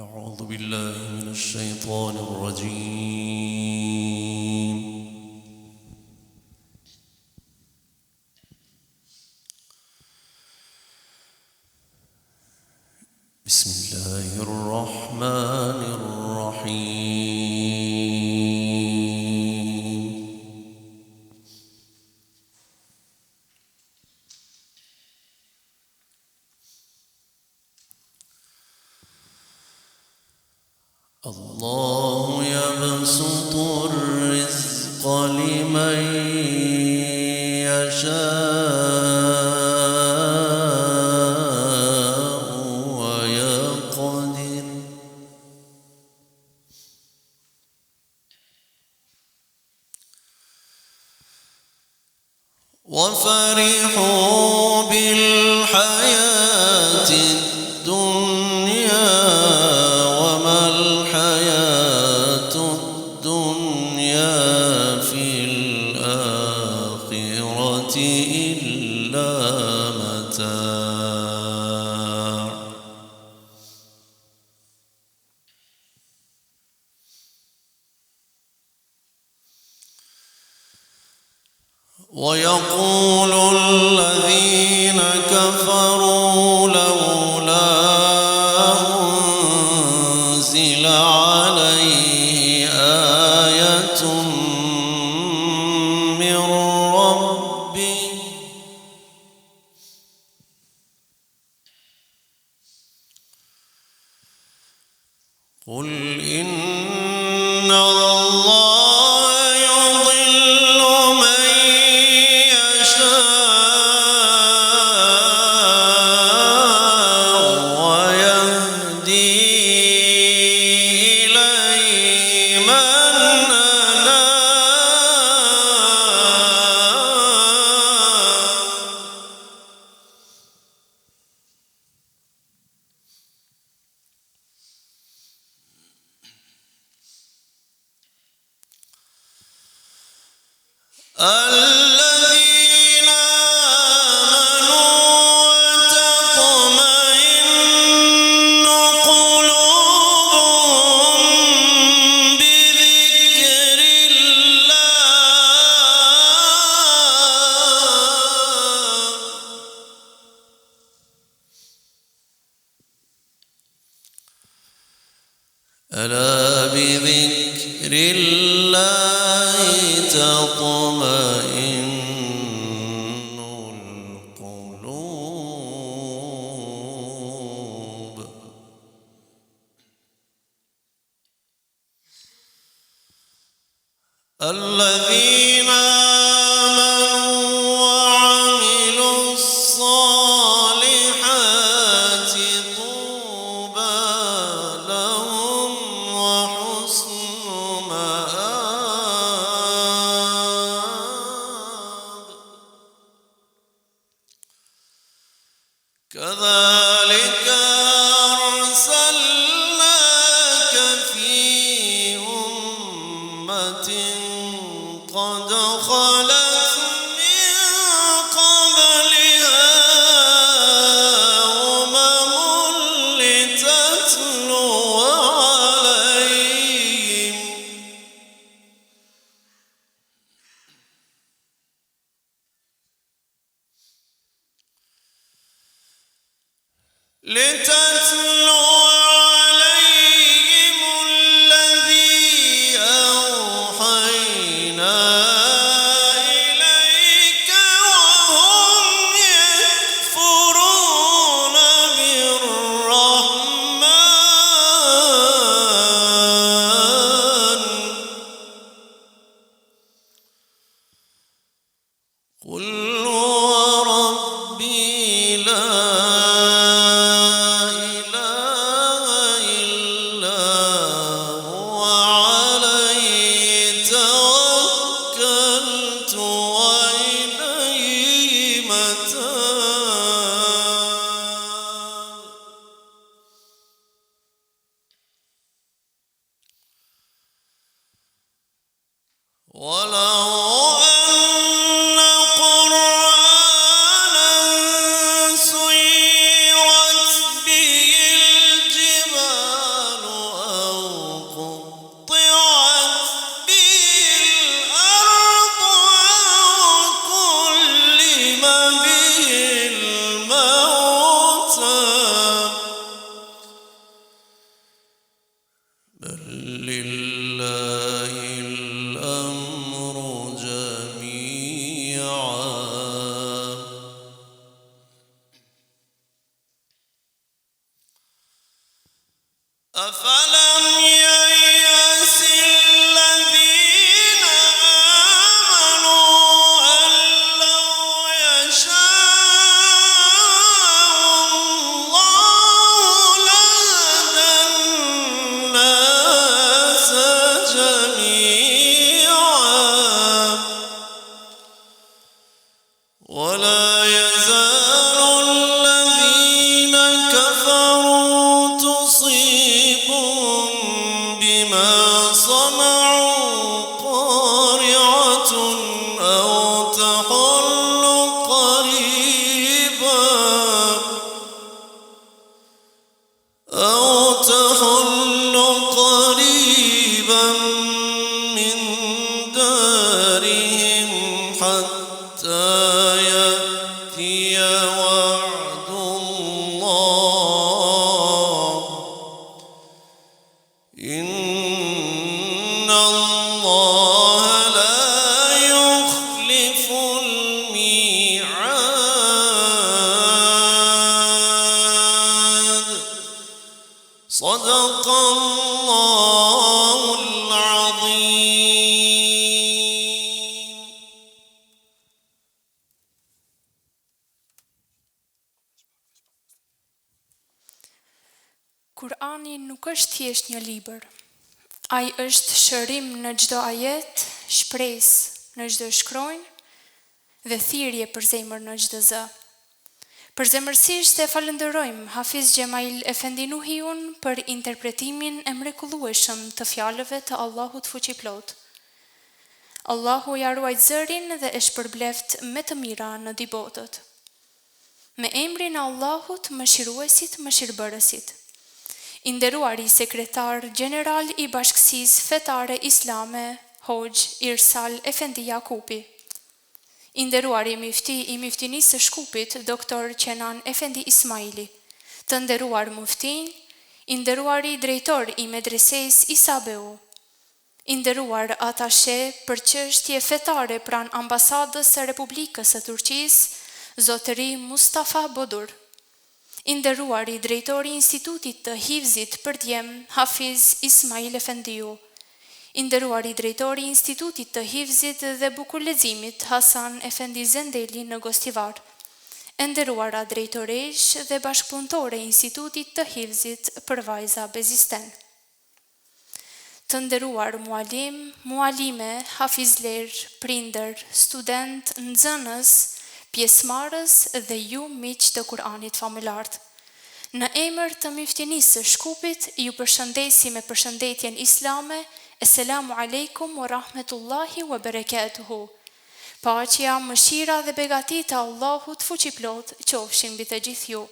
أعوذ بالله من الشيطان الرجيم. بسم الله الرحمن الرحيم. الله يبسط الرزق لمن يشاء ويقدر وفرحوا بالحياة الدنيا وما الحياة الدنيا في الآخرة إلا متاع. ويقول الذين كفروا لولا أنزل عليه آية من ربه قل إن الله يضل من يشاء ويهدي إليه من الذين آمنوا وتطمئن قلوبهم بذكر الله ألا بذكر الله تطمئن القلوب. الذين آمنوا وعملوا الصالحات طوبى لهم وحسن مآب. كذلك أرسلناك في أمة قد خلت من قبلها أمم لتتلو عليهم الذي أوحينا إليك وهم يكفرون بالرحمن قل هو ربي لا إله إلا هو عليه توكلت وإليه متاب. ولو أن قرآنا سيرت به الجبال به الموتى بل لله الأمر جميعا أفلم ييأس الذين آمنوا أن لو يشاء الله لهدى الناس جميعا ولا يزال الذين كفروا تصيبهم بما صنعوا قارعة أو تحل قريبا من دارهم حتى يأتي وعد الله إن الله لا يخلف الميعاد صدق الله العظيم. Kurani nuk është thjesht një libër. Ai është shërim në çdo ajet, shpresë në çdo shkronjë dhe thirrje për zemër në çdo zë. Përzemërsisht e falenderojmë Hafiz Gjemail Efendi Nuhiun për interpretimin e mrekullueshëm të fjalëve të Allahut fuqiplot. Allahu ja ruaj zërin dhe e shpërbleft me të mira në dy botët. Me emrin e Allahut, mëshiruesit, mëshirbërësit. I nderuari sekretar gjeneral i Bashkësisë Fetare Islame, Hoxh Irsal Efendi Jakupi. I nderuari mufti i muftinisë së Shkupit, doktor Qenan Efendi Ismaili. Të nderuar muftin, i nderuari drejtor i medreses Isabeu. I nderuar atashe për çështje fetare pran ambasadës së Republikës së Turqisë, zotëri Mustafa Bodur. I nderuari drejtori i Institutit të Hifzit për djem, Hafiz Ismail Efendiu. I nderuari drejtori i Institutit të Hifzit dhe Bukurleximit, Hasan Efendi Zendeli në Gostivar. E nderuara drejtoresh dhe bashkëpunëtore e Institutit të Hifzit për vajza Bezisten. Të nderuar mualim, mualime, hafizler, prindër, student, nxënës, pjesëmarrës dhe ju miq të Kur'anit familjarë. Në emër të muftinisë së Shkupit, ju përshëndesi me përshëndetjen islame. Esselamu alaikum wa rahmetullahi wa barakatuhu. Paqja, mëshira dhe begatit e Allahut fuqiplot qofshin mbi të gjithë ju.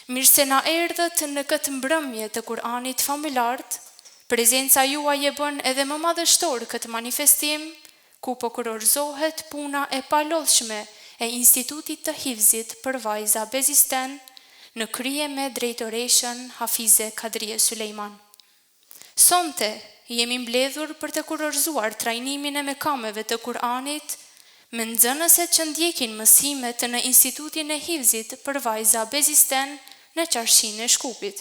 Mirë se na erdhët në këtë mbrëmje të Kur'anit familjarë. Prezenca juaj e bën edhe më madhështor këtë manifestim, ku po kurorzohet puna e palodhshme e Institutit të Hifzit për vajza Bezisten, në krye me drejtoreshën Hafize Kadrie Sulejman. Sonte jemi mbledhur për të kurorzuar trajnimin e mekameve të Kur'anit me nxënëset që ndjekin mësimet në Institutin e Hifzit për vajza Bezisten në Qarshinë e Shkupit,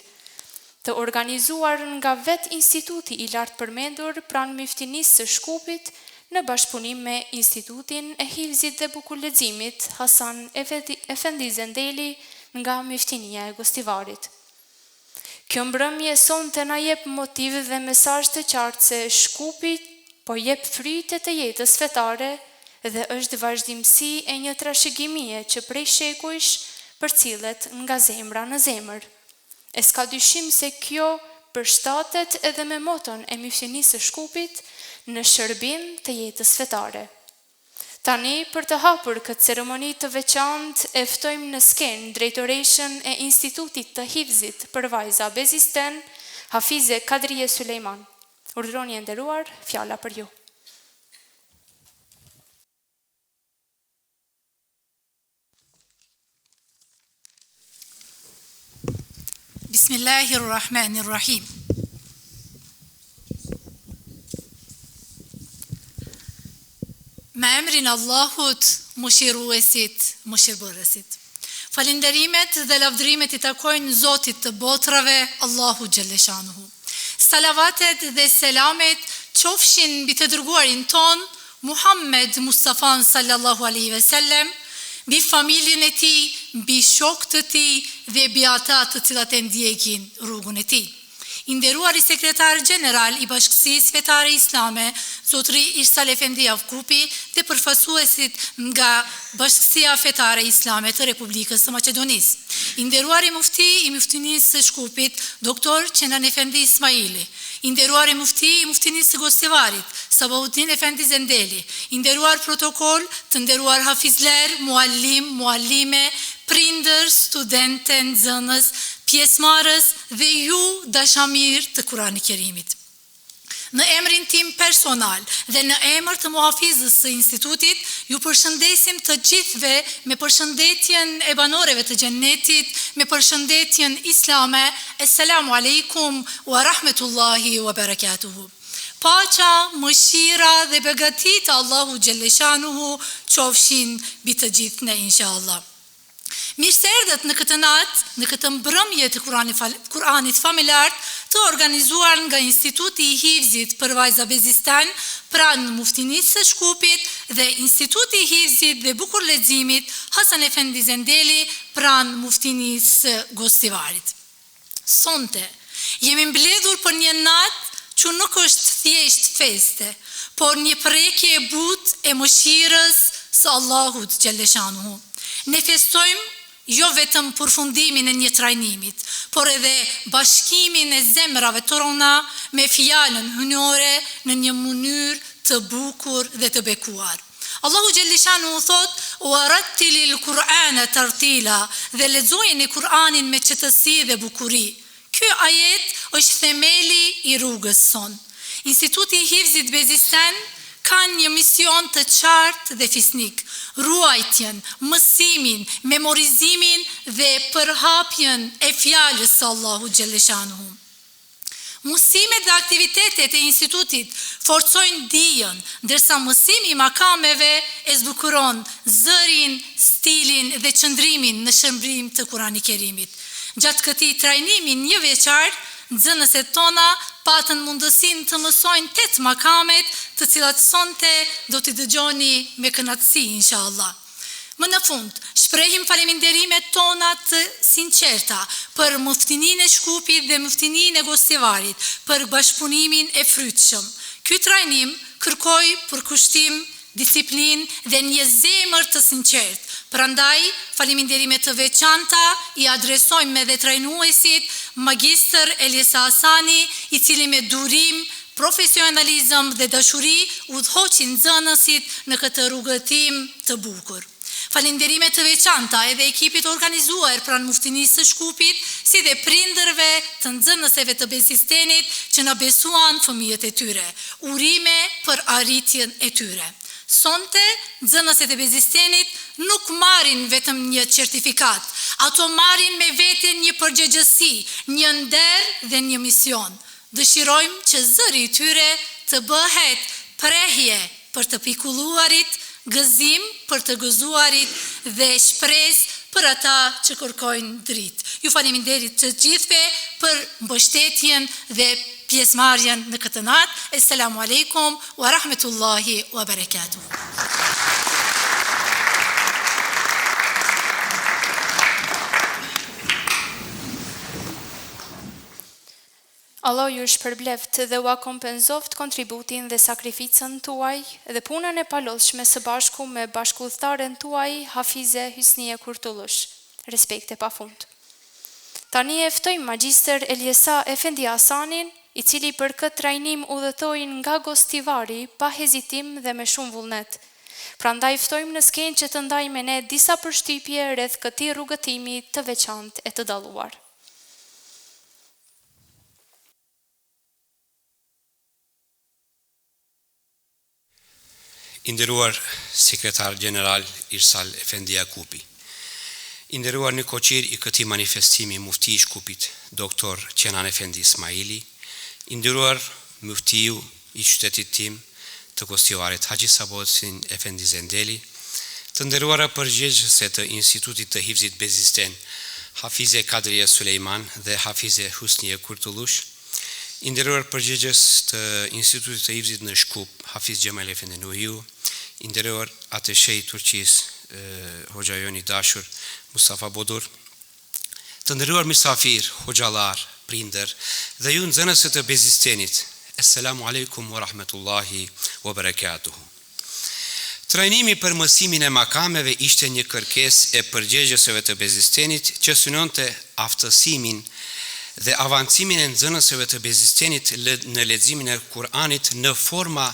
të organizuar nga vet instituti i lartë përmendur pranë muftinisë së Shkupit në bashkëpunim me Institutin e Hifzit dhe Bukurleximit Hasan Efendi Zendeli nga Muftinia e Gostivarit. Kjo mbrëmje sonte na jep motiv dhe mesazh të qartë se Shkupi po jep fryte të jetës fetare dhe është vazhdimsi e një trashëgimie që prej shekujsh përcillet nga zemra në zemër. E s'ka dyshim se kjo përshtatet edhe me moton e muftinisë së Shkupit në shërbim të jetës fetare. Tani, për të hapur këtë ceremoni të veçantë, e ftojmë në skenë drejtoreshën e Institutit të Hifzit për vajza Bezisten, Hafize Kadrie Sulejman. Urdhroni e nderuar, fjala për ju. Bismillahirrahmanirrahim. Me emrin Allahut, mëshiruesit, mëshirbërësit. Falinderimet dhe lavdrimet I takojnë Zotit të botrave, Allahu Gjelleshanuhu. Salavatet dhe selamet qofshin mbi të dërguarin ton, Muhammed Mustafa sallallahu alaihi wasallam, mbi familjen e tij, mbi shokët e tij dhe mbi ata të cilat e ndjekin rrugën e tij. I nderuari sekretar gjeneral I Bashkësisë Fetare Islame, Zotri Irsal Efendi Avkupi, dhe përfaqësuesit nga Bashkësia Fetare Islame të Republikës së Maqedonisë. I nderuari mufti I muftinisë së Shkupit, doktor Qenan Efendi Ismaili. I nderuari mufti I muftinisë së Gostivarit, Sabahuddin Efendi Zendeli. I nderuar protokol, të nderuar hafizler, muallim, muallime, prindër, studentë, nxënës, pjesëmarrës dhe ju dashamir të Kur'anit Kerimit. Në emrin tim personal dhe në emër të muhafizës së institutit, ju përshëndesim të gjithve me përshëndetjen e banoreve të xhennetit, me përshëndetjen islame. Assalamu alaikum wa rahmetullahi wa barakatuhu. Paqja, mëshira dhe begatit Allahu Gjelleshanuhu qofshin mbi të gjithë ne inshallah. Mirë se erdhët në këtë natë, në këtë mbrëmje të Kur'anit familjar, të organizuar nga Instituti I Hifzit për vajza Bezistan, pranë muftinisë së Shkupit, dhe Instituti I Hifzit dhe bukur leximit Hasan Efendi Zendeli, pranë muftinisë së Gostivarit. Sonte, jemi mbledhur për një natë që nuk është thjesht feste, por një prekje e butë e mëshirës së Allahut Gjelleshanuhu. Ne festojmë jo vetëm përfundimin e një trajnimit, por edhe bashkimin e zemrave tona me fjalën hynore në një mënyrë të bukur dhe të bekuar. Allahu Gjelleshanuhu thot: "Warattilil Qur'ana tartila", dhe lexojeni Kur'anin me qetësi dhe bukuri. Ky ajet është themeli I rrugës son. Instituti I Hifzit Bezistan ka një mision të qartë dhe fisnik: ruajtjen, mësimin, memorizimin dhe përhapjen e fjalës së Allahut Gjelleshanuhu. Mësimet dhe aktivitetet e institutit forcojnë dijen, ndërsa mësimi I makameve e zbukuron zërin, stilin dhe qëndrimin në shërbim të Kur'anit Kerimit. Gjatë këtij trajnimi një vjeçar, nxënëset tona patën mundësinë të mësojnë 8 makamet, të cilat sonte do t'i dëgjoni me kënaqësi inshallah. Më në fund, shprehim falënderimet tona të sinqerta për muftininë e Shkupit dhe muftininë e Gostivarit për bashkëpunimin e frytshëm. Ky trajnim kërkoi përkushtim, disiplinë dhe një zemër të sinqertë. Prandaj, falënderimet të veçanta I adresojmë edhe trajnuesit Magistër Elisa Hasani, I cili me durim, profesionalizëm dhe dashuri udhëhoqi nxënësit në këtë rrugëtim të bukur. Falënderimet të veçanta edhe ekipit organizuar pranë muftinisë së Shkupit, si dhe prindërve të nxënëseve të Bezistenit që na besuan fëmijët e tyre. Urime për arritjen e tyre. Sonte, nxënësit e Bezistenit nuk marrin vetëm një certifikat, ato marrin me vete një përgjegjësi, një nder dhe një mision. Dëshirojmë që zëri I tyre të bëhet prehje për të pikulluarit, gëzim për të gëzuarit dhe shpresë për ata që kërkojnë dritë. Ju faleminderit të gjithëve për mbështetjen dhe pjesëmarrjen në këtë natë. Assalamu alaikum wa rahmetullahi wa barakatuh. Allah ju shpërbleft dhe ua kompenzoft kontributin dhe sakrificën tuaj dhe punën e palodhshme së bashku me bashkëudhëtaren tuaj Hafize Hysnie Kurtullush. Respekte pafund. Tani e ftojmë Magjister Elisa Efendi Hasanin, I cili për këtë trajnim udhëtoi nga Gostivari pa hezitim dhe me shumë vullnet. Prandaj ftojmë në skenë që të ndajmë me ne disa përshtypje rreth këtij rrugëtimi të veçantë e të dalluar. I nderuar sekretar general Irsal Efendi Avkupi, I nderuar në koqir I këtij manifestimi mufti I Shkupit, doktor Kenan Efendi Ismaili, I nderuar muftiu I qytetit tim të Kostjovarit Haxhi Sabotin Efendi Zendeli, të nderuara përgjegjëse të Institutit të Hifzit Bezisten, Hafize Kadria Sulejman dhe Hafize Husnie Kurtullush, I nderuar përgjegjës të Institutit të Hifzit në Shkup, Hafiz Gjemal Efendi Nuhiu, I nderuar ateshe I Turqisë, Hoxha Joni Dashur, Mustafa Bodur, të nderuar misafir, hoxhallar, prindër dhe ju nxënës të Bezistenit. Assalamu alaikum wa rahmetullahi wa barakatuhu. Trajnimi për mësimin e makameve ishte një kërkesë e përgjegjësve të Bezistenit që synonte aftësimin dhe avancimin e nxënësve të Bezistenit në leximin e Kur'anit në forma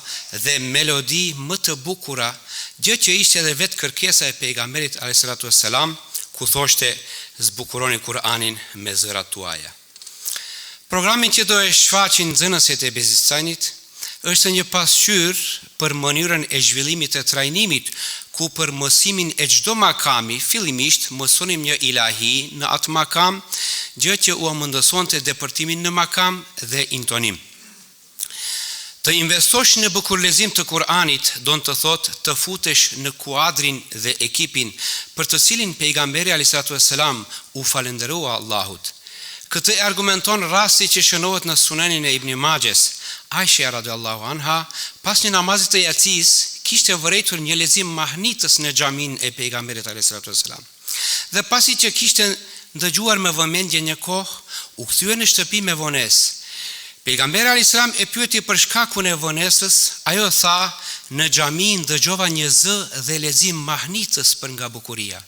dhe melodi më të bukura, gjë që ishte edhe vetë kërkesa e pejgamberit alayhisalatu wassalam, ku thoshte zbukuroni Kur'anin me zërat tuaja. Programin që do e shfaqin nxënësit e Bezistenit është një pasqyrë për mënyrën e zhvillimit të trajnimit, ku për mësimin e çdo makami fillimisht mësonim një ilahi në atë makam, gjë që u mundësonte depërtimin në makam dhe intonim. Të investosh në bukurlezim të Kur'anit don të thot të futesh në kuadrin dhe ekipin për të cilin pejgamberi alayhisalatu wassalam u falënderua Allahut. Këtë argumenton rasti që shënohet në Sunenin e Ibn Majhes. Aisha radhiyallahu anha, pas një namazit të yatsis, kishte vërejtur një lexim mahnitës në xhamin e pejgamberit alayhisalatu wassalam. Dhe pasi që kishte ndëgjuar me vëmendje një kohë, u kthye në shtëpi me vonesë. Pejgamberi alayhisalam e pyeti për shkakun e vonesës, ajo tha, në xhami ndëgjova një zë dhe lexim mahnitës për nga bukuria.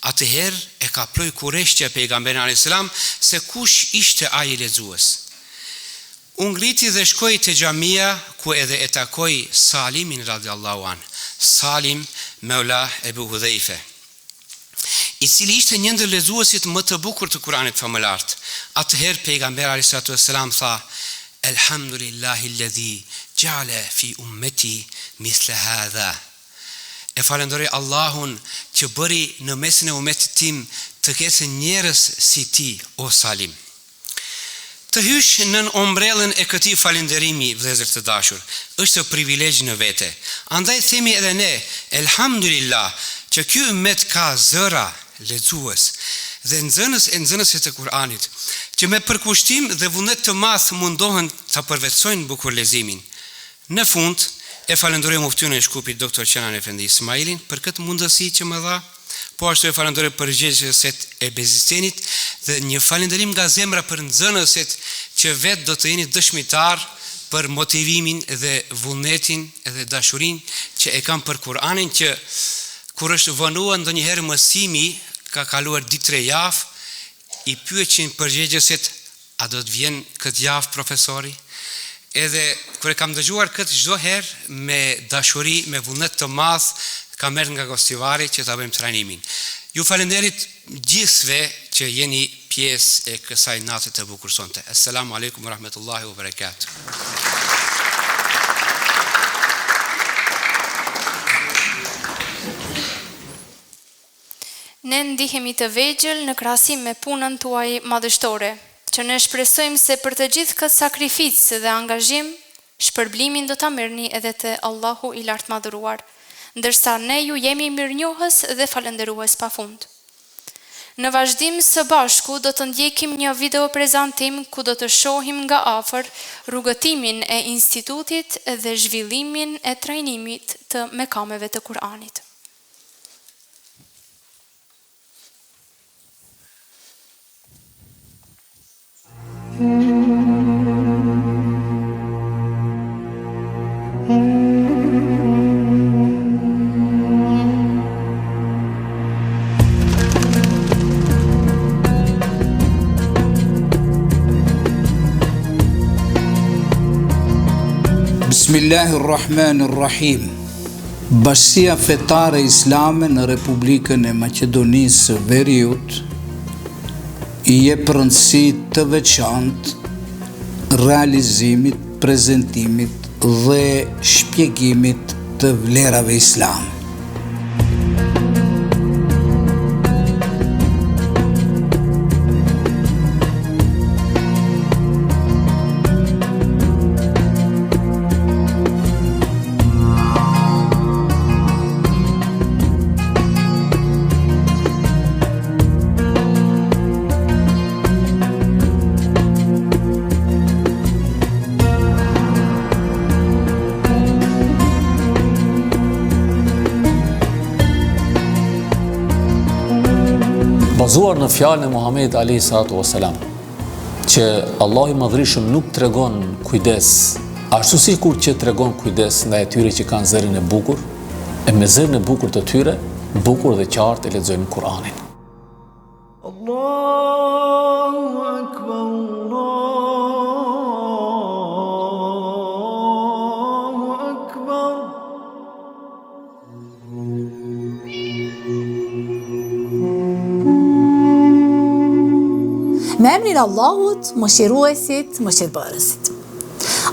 Atëherë e kaploi kurreshja pejgamberin alayhisalam se kush ishte ai lexues. U ngriti dhe shkoi te xhamia ku edhe e takoi Salimin radhiyallahu an, Salim Meula Ebu Hudhaife, I cili ishte një ndër lexuesit më të bukur të Kuranit famëlart. Atëherë pejgamberi alayhisalatu wassalam tha: Elhamdulillahi alladhi ja'ala fi ummati misla hadha. E falenderoj Allahun që bëri në mesin e ummetit tim të ketë njerëz si ti, o Salim. Të hysh në ombrellën e këtij falënderimi, vëllezër të dashur, është privilegj në vete. Andaj themi edhe ne, elhamdulillah, që ky ummet ka zëra lexues dhe nxënësit të Kur'anit, që me përkushtim dhe vullnet të madh mundohen ta përvetsojnë bukurlezimin. Në fund, e falenderoj muftin e Shkupit doktor Kenan Efendi Ismailin për këtë mundësi që më dha, po ashtu e falenderoj përgjegjësit e Bezistenit dhe një falënderim nga zemra për nxënësit që vetë do të jeni dëshmitar për motivimin dhe vullnetin dhe dashurinë që e kam për Kur'anin, që kur është vënuar ndonjëherë mësimi, ka kaluar 2-3 javë, I pyetin përgjegjësit, a do të vjen këtë javë profesori? Edhe kur e kam dëgjuar këtë çdo herë me dashuri, me vullnet të madh, kam merr nga Kostjovari që ta bëjmë trajnimin. Ju falenderit gjithëve që jeni pjesë e kësaj nate të bukur sonte. Assalamu alaikum wa rahmetullahi wa barakatuh. Ne ndihemi të vegjël në krahasim me punën tuaj madhështore, që ne shpresojmë se për të gjithë këtë sakrificë dhe angazhim, shpërblimin do ta merrni edhe te Allahu I lartë madhëruar, ndërsa ne ju jemi mirënjohës dhe falënderues pafund. Në vazhdim së bashku do të ndjekim një video prezantim ku do të shohim nga afër rrugëtimin e institutit dhe zhvillimin e trajnimit të mekameve të Kur'anit. Bismillahirrahmanirrahim. Bashkia fetare islame në Republikën e Maqedonisë së Veriut I jep rëndësi të veçantë realizimit, prezantimit dhe shpjegimit të vlerave islame. bazuar në fjalën e Muhamedit alayhi salatu wasalam, që Allahu i Madhërisht nuk tregon kujdes ashtu sikur që tregon kujdes ndaj atyre që kanë zërin e bukur, e me zërin e bukur të tyre, bukur dhe qartë e lexojnë Kur'anin. Allahu Akbar, Allahu Akbar. Me emrin Allahut, mëshiruesit, mëshirbërësit.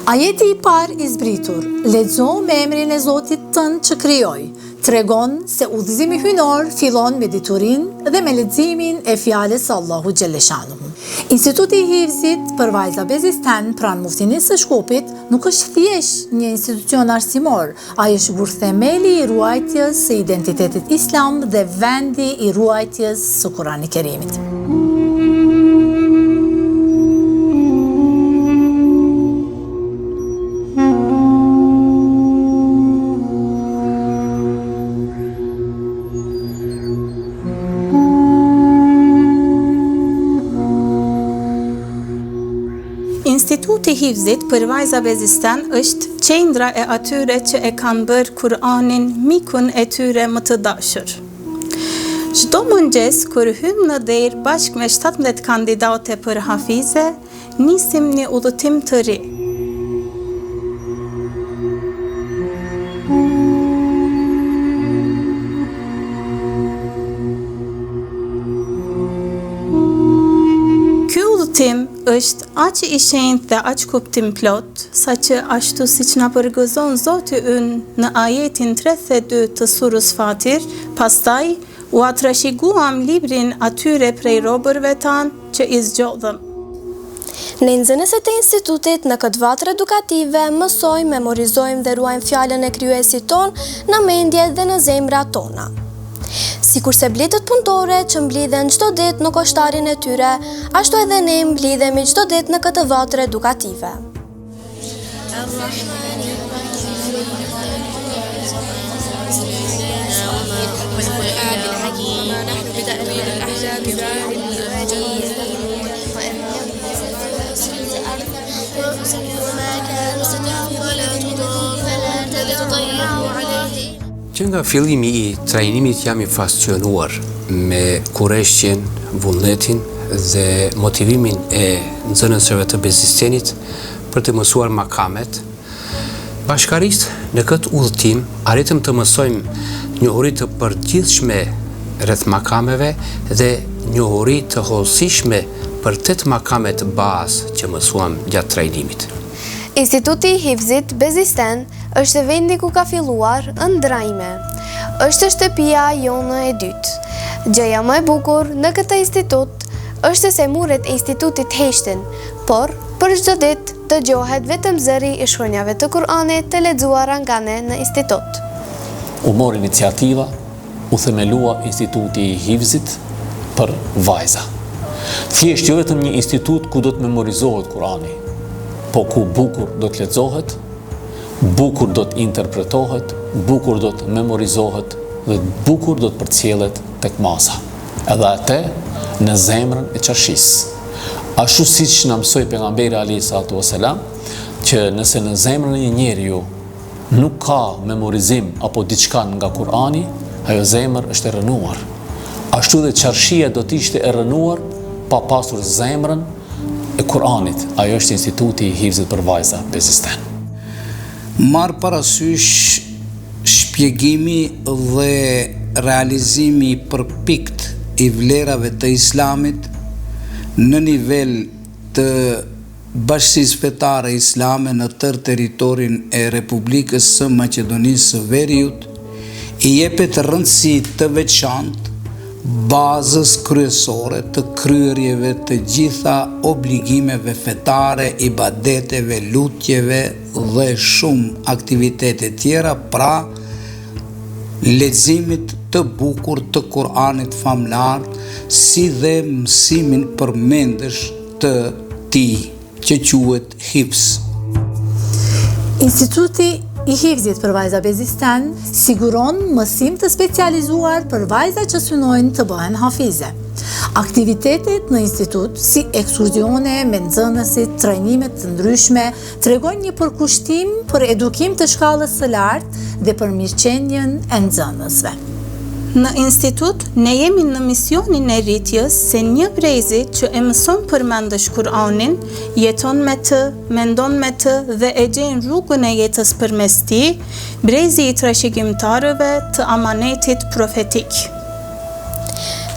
Ajeti i parë i zbritur, lexo me emrin e Zotit tënd që krijoi, tregon se udhëzimi hynor fillon me diturinë dhe me leximin e fjalës së Allahu xhaleshanuhu. Instituti i Hifzit për vajza Bezistan pranë Muftinisë së Shkupit nuk është thjesht një institucion arsimor, ai është burthemeli i ruajtjes së identitetit islam dhe vendi i ruajtjes së Kuranit Kerimit. Instituti i Hifzit për vajza Bezistan është qendra e atyre që e kanë bërë Kur'anin mikun e tyre më të dashur. Çdo mëngjes kur hym në derë bashkë me 17 kandidate për hafize, nisim një udhëtim të ri. Është aq i shenjtë dhe aq kuptim plot, saqë ashtu siç na përgëzon Zoti ynë në ajetin 32 të surës Fatir, pastaj u atrashiguam librin atyre prej robërve tanë që i zgjodhëm. Në nxënësit e institutit në këtë vatër edukative mësojmë, memorizojmë dhe ruajmë fjalën e krijuesit ton në mendje dhe në zemrat tona. Sikur se bletët punëtore që mblidhen çdo ditë në koshtarin e tyre, ashtu edhe ne mblidhemi çdo ditë në këtë vatër edukative. Që nga fillimi i trajnimit jam i fascinuar me kurreshjen, vullnetin dhe motivimin e nxënësve të Bezistenit për të mësuar makamet. Bashkarisht në këtë udhëtim arritëm të mësojmë njohuri të përgjithshme rreth makameve dhe njohuri të hollësishme për 8 makame të bazë që mësuam gjatë trajnimit. Instituti i Hifzit Bezisten është vendi ku ka filluar ëndrajme. Është shtëpia jonë e dytë. Gjëja më e bukur në këtë institut është se muret e institutit heshtin, por për çdo ditë dëgjohet vetëm zëri i shkronjave të Kur'anit të lexuara nga ne në institut. U mor iniciativa, u themelua Instituti i Hifzit për vajza. Thjesht jo vetëm një institut ku do të memorizohet Kur'ani, po ku bukur do të lexohet, bukur do të interpretohet, bukur do të memorizohet dhe bukur do të përcjellet tek masa. Edhe atë në zemrën e çarshis. Ashtu siç na mësoi pejgamberi alayhi salatu wasalam, që nëse në zemrën e një njeriu nuk ka memorizim apo diçka nga Kur'ani, ajo zemër është e rënuar. Ashtu dhe çarshia do të ishte e rënuar pa pasur zemrën e Kur'anit. Ajo është Instituti i Hifzit për vajza Bezistan. Marë parasysh shpjegimi dhe realizimi përpikt i vlerave të islamit në nivel të Bashkisë Fetare Islame në tërë territorin e Republikës së Maqedonisë së Veriut i jepet rëndësi të veçantë bazës kryesore të kryerjeve të gjitha obligimeve fetare, ibadeteve, lutjeve dhe shumë aktivitete tjera, pra leximit të bukur të Kur'anit famlar, si dhe mësimin përmendesh të tij, që quhet hifz. Instituti i hifzit për vajza bezisten siguron mësim të specializuar për vajza që synojnë të bëhen hafize. Aktivitetet në institut, si ekskursione me nxënësit, trajnimet të ndryshme, tregojnë një përkushtim për edukim të shkallës së lartë dhe për mirëqenjen e nxënësve. Në institut, ne jemi në misionin e rritjes se një brezi që e mëson përmendësh Kur'anin, jeton me të, mendon me të dhe e gjen rrugën e jetës përmes tij, brezi i trashëgimtarëve të amanetit profetik.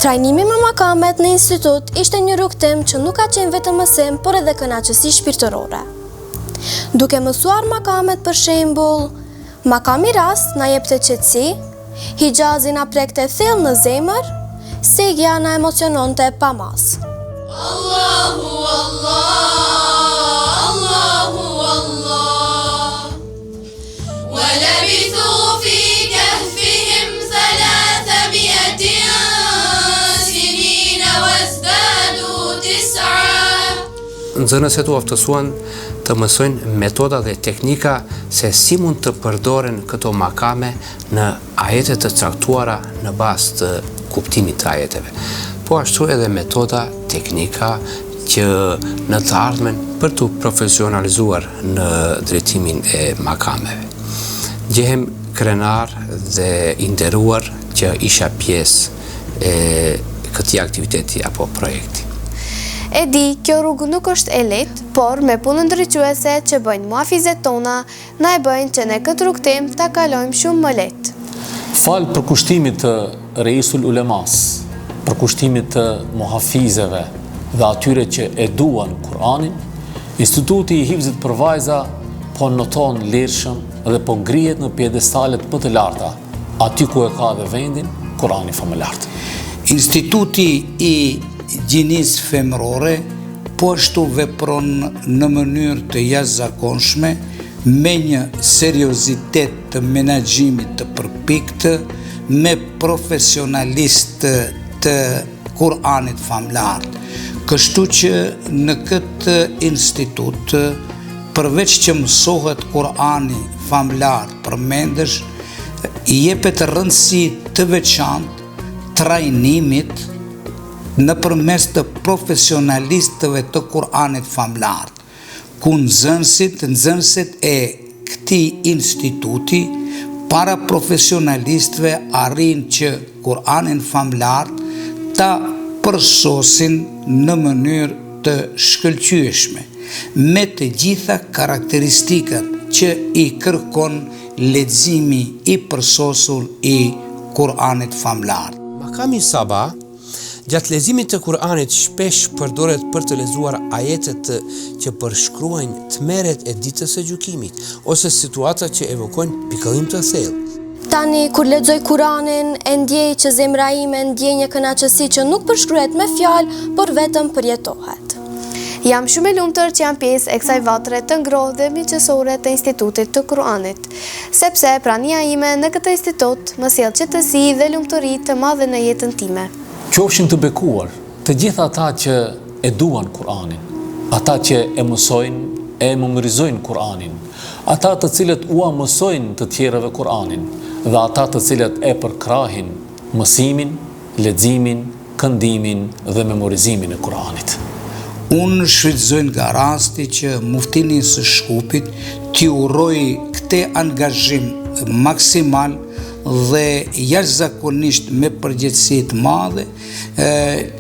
Trajnimi me makamet në institut ishte një rrugtim që nuk ka qenë vetëm mësim, por edhe kënaqësi shpirtërore. Duke mësuar makamet për shembull, makami rast na jepte qetësi, hijazi na prekte thellë në zemër, segja na emociononte pa mas. Allahu Allah, Allahu Allah, wa labithu fi kahfihim 300 sinina wazdadu 9. Nxënësit u aftësuan të mësojnë metoda dhe teknika se si mund të përdoren këto makame në ajetet të caktuara në bazë të kuptimit të ajeteve. Po ashtu edhe metoda, teknika që në të ardhmen për të profesionalizuar në drejtimin e makameve. Gjehem krenar dhe i nderuar që isha pjesë e këtij aktiviteti apo projekti. E di, kjo rrugë nuk është e lehtë, por me punën ndriçuese që bëjnë muafizet tona, na e bëjnë që ne këtë rrugtim ta kalojmë shumë më lehtë. Fal përkushtimit të Reisul Ulemas, përkushtimit të muhafizeve dhe atyre që e duan Kur'anin, Instituti i Hifzit për vajza po noton lirshëm dhe po ngrihet në pjedestalet më të larta, aty ku e ka dhe vendin Kur'ani famëlar. Instituti i Gjinis femrore po ashtu vepron në mënyrë të jashtëzakonshme me një seriozitet të menaxhimit të përpiktë me profesionalistë të Kur'anit famlar. Kështu që në këtë institut, përveç që mësohet Kur'ani famlar përmendesh, i jepet rëndësi të veçantë trajnimit në përmes të profesionalistëve të Kur'anit famlar, ku nxënësit e këtij instituti para profesionalistëve arrin që Kur'anin famlar ta përsosin në mënyrë të shkëlqyeshme, me të gjitha karakteristikat që i kërkon leximi i përsosur i Kur'anit famlar. Makami Sabah gjatë leximit të Kur'anit shpesh përdoret për të lexuar ajetet që përshkruajnë tmerret e ditës së gjykimit ose situata që evokojnë pikëllim të thellë. Tani kur lexoj Kur'anin, e ndjej që zemra ime ndjen një kënaqësi që nuk përshkruhet me fjalë, por vetëm përjetohet. Jam shumë e lumtur që jam pjesë e kësaj vatre të ngrohtë dhe miqësore të Institutit të Kur'anit, sepse prania ime në këtë institut më sjell qetësi dhe lumturi të madhe në jetën time. Qofshin të bekuar të gjitha ata që e duan Kur'anin, ata që e mësojnë, e memorizojnë Kur'anin, ata të cilët ua mësojnë të tjerëve Kur'anin dhe ata të cilët e përkrahin mësimin, leximin, këndimin dhe memorizimin e Kur'anit. Unë shfrytëzoj nga rasti që muftini së Shkupit t'i uroj këtë angazhim maksimal dhe jashtëzakonisht me përgjegjësi të madhe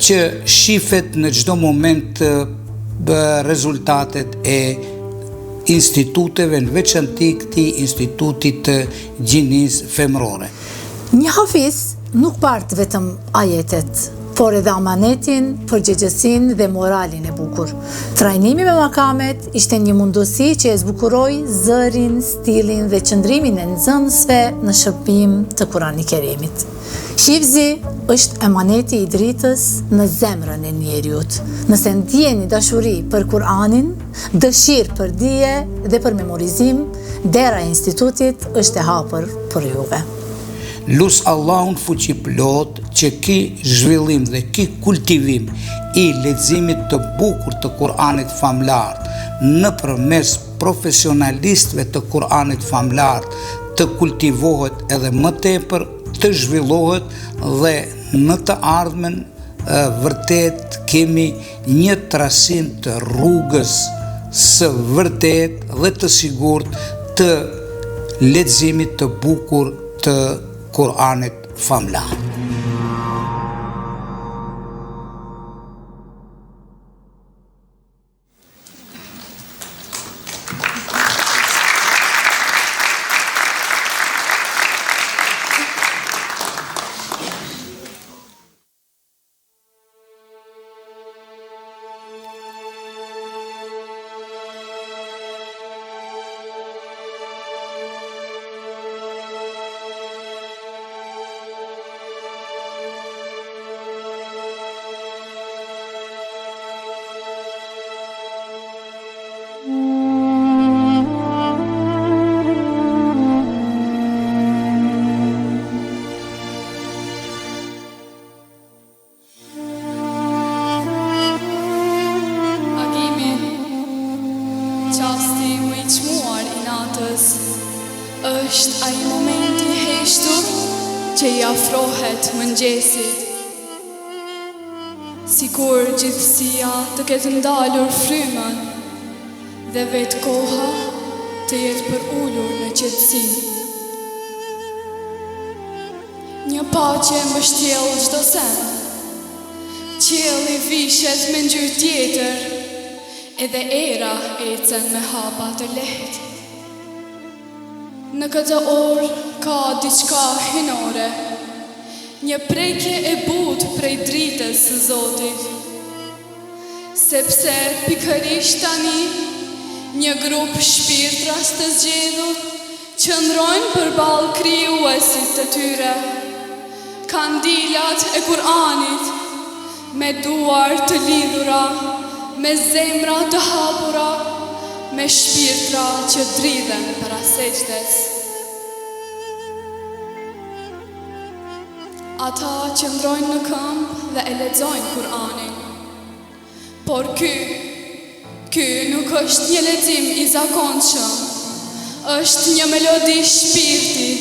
që shifet në çdo moment rezultatet e instituteve, në veçanti këtij instituti të Gjinis femrore. Një hafiz nuk part vetëm ajetet, por edhe amanetin, përgjegjësinë dhe moralin e bukur. Trajnimi me makamet ishte një mundësi që e zbukuroi zërin, stilin dhe qëndrimin e nxënësve në shërbim të Kur'anit Kerimit. Hifzi është emaneti i dritës në zemrën e njeriut. Nëse ndjeni dashuri për Kur'anin, dëshirë për dije dhe për memorizim, dera e institutit është e hapur për juve. Lut Allahun fuqi plot që ki zhvillim dhe ki kultivim i leximit të bukur të Kur'anit famlar në përmes profesionalistëve të Kur'anit famlar të kultivohet edhe më tepër, të zhvillohet dhe në të ardhmen vërtet kemi një trasim të rrugës së vërtet dhe të sigurt të leximit të bukur të Kur'anit famlar. Është ai momenti I heshtur që I afrohet mëngjesit. Sikur gjithësia të ketë ndalur frymën dhe vetë koha të jetë për ullur në qetësi. Një paqe mbështjell çdo sen. Qielli vishet me ngjyrë tjetër, edhe era ecën me hapa të lehtë. Në këtë orë ka diçka hinore, një prekje e butë prej dritës së Zotit, sepse pikërisht tani një grup shpirtras të zgjedhur qëndrojnë përballë krijuesit të tyre, kandilat e Kur'anit, me duar të lidhura, me zemra të hapura, me shpirtra që dridhen para sejdës. Ata qëndrojnë në këmbë dhe e lexojnë Kur'anin. Por ky nuk është një lexim I zakonshëm, është një melodi shpirti,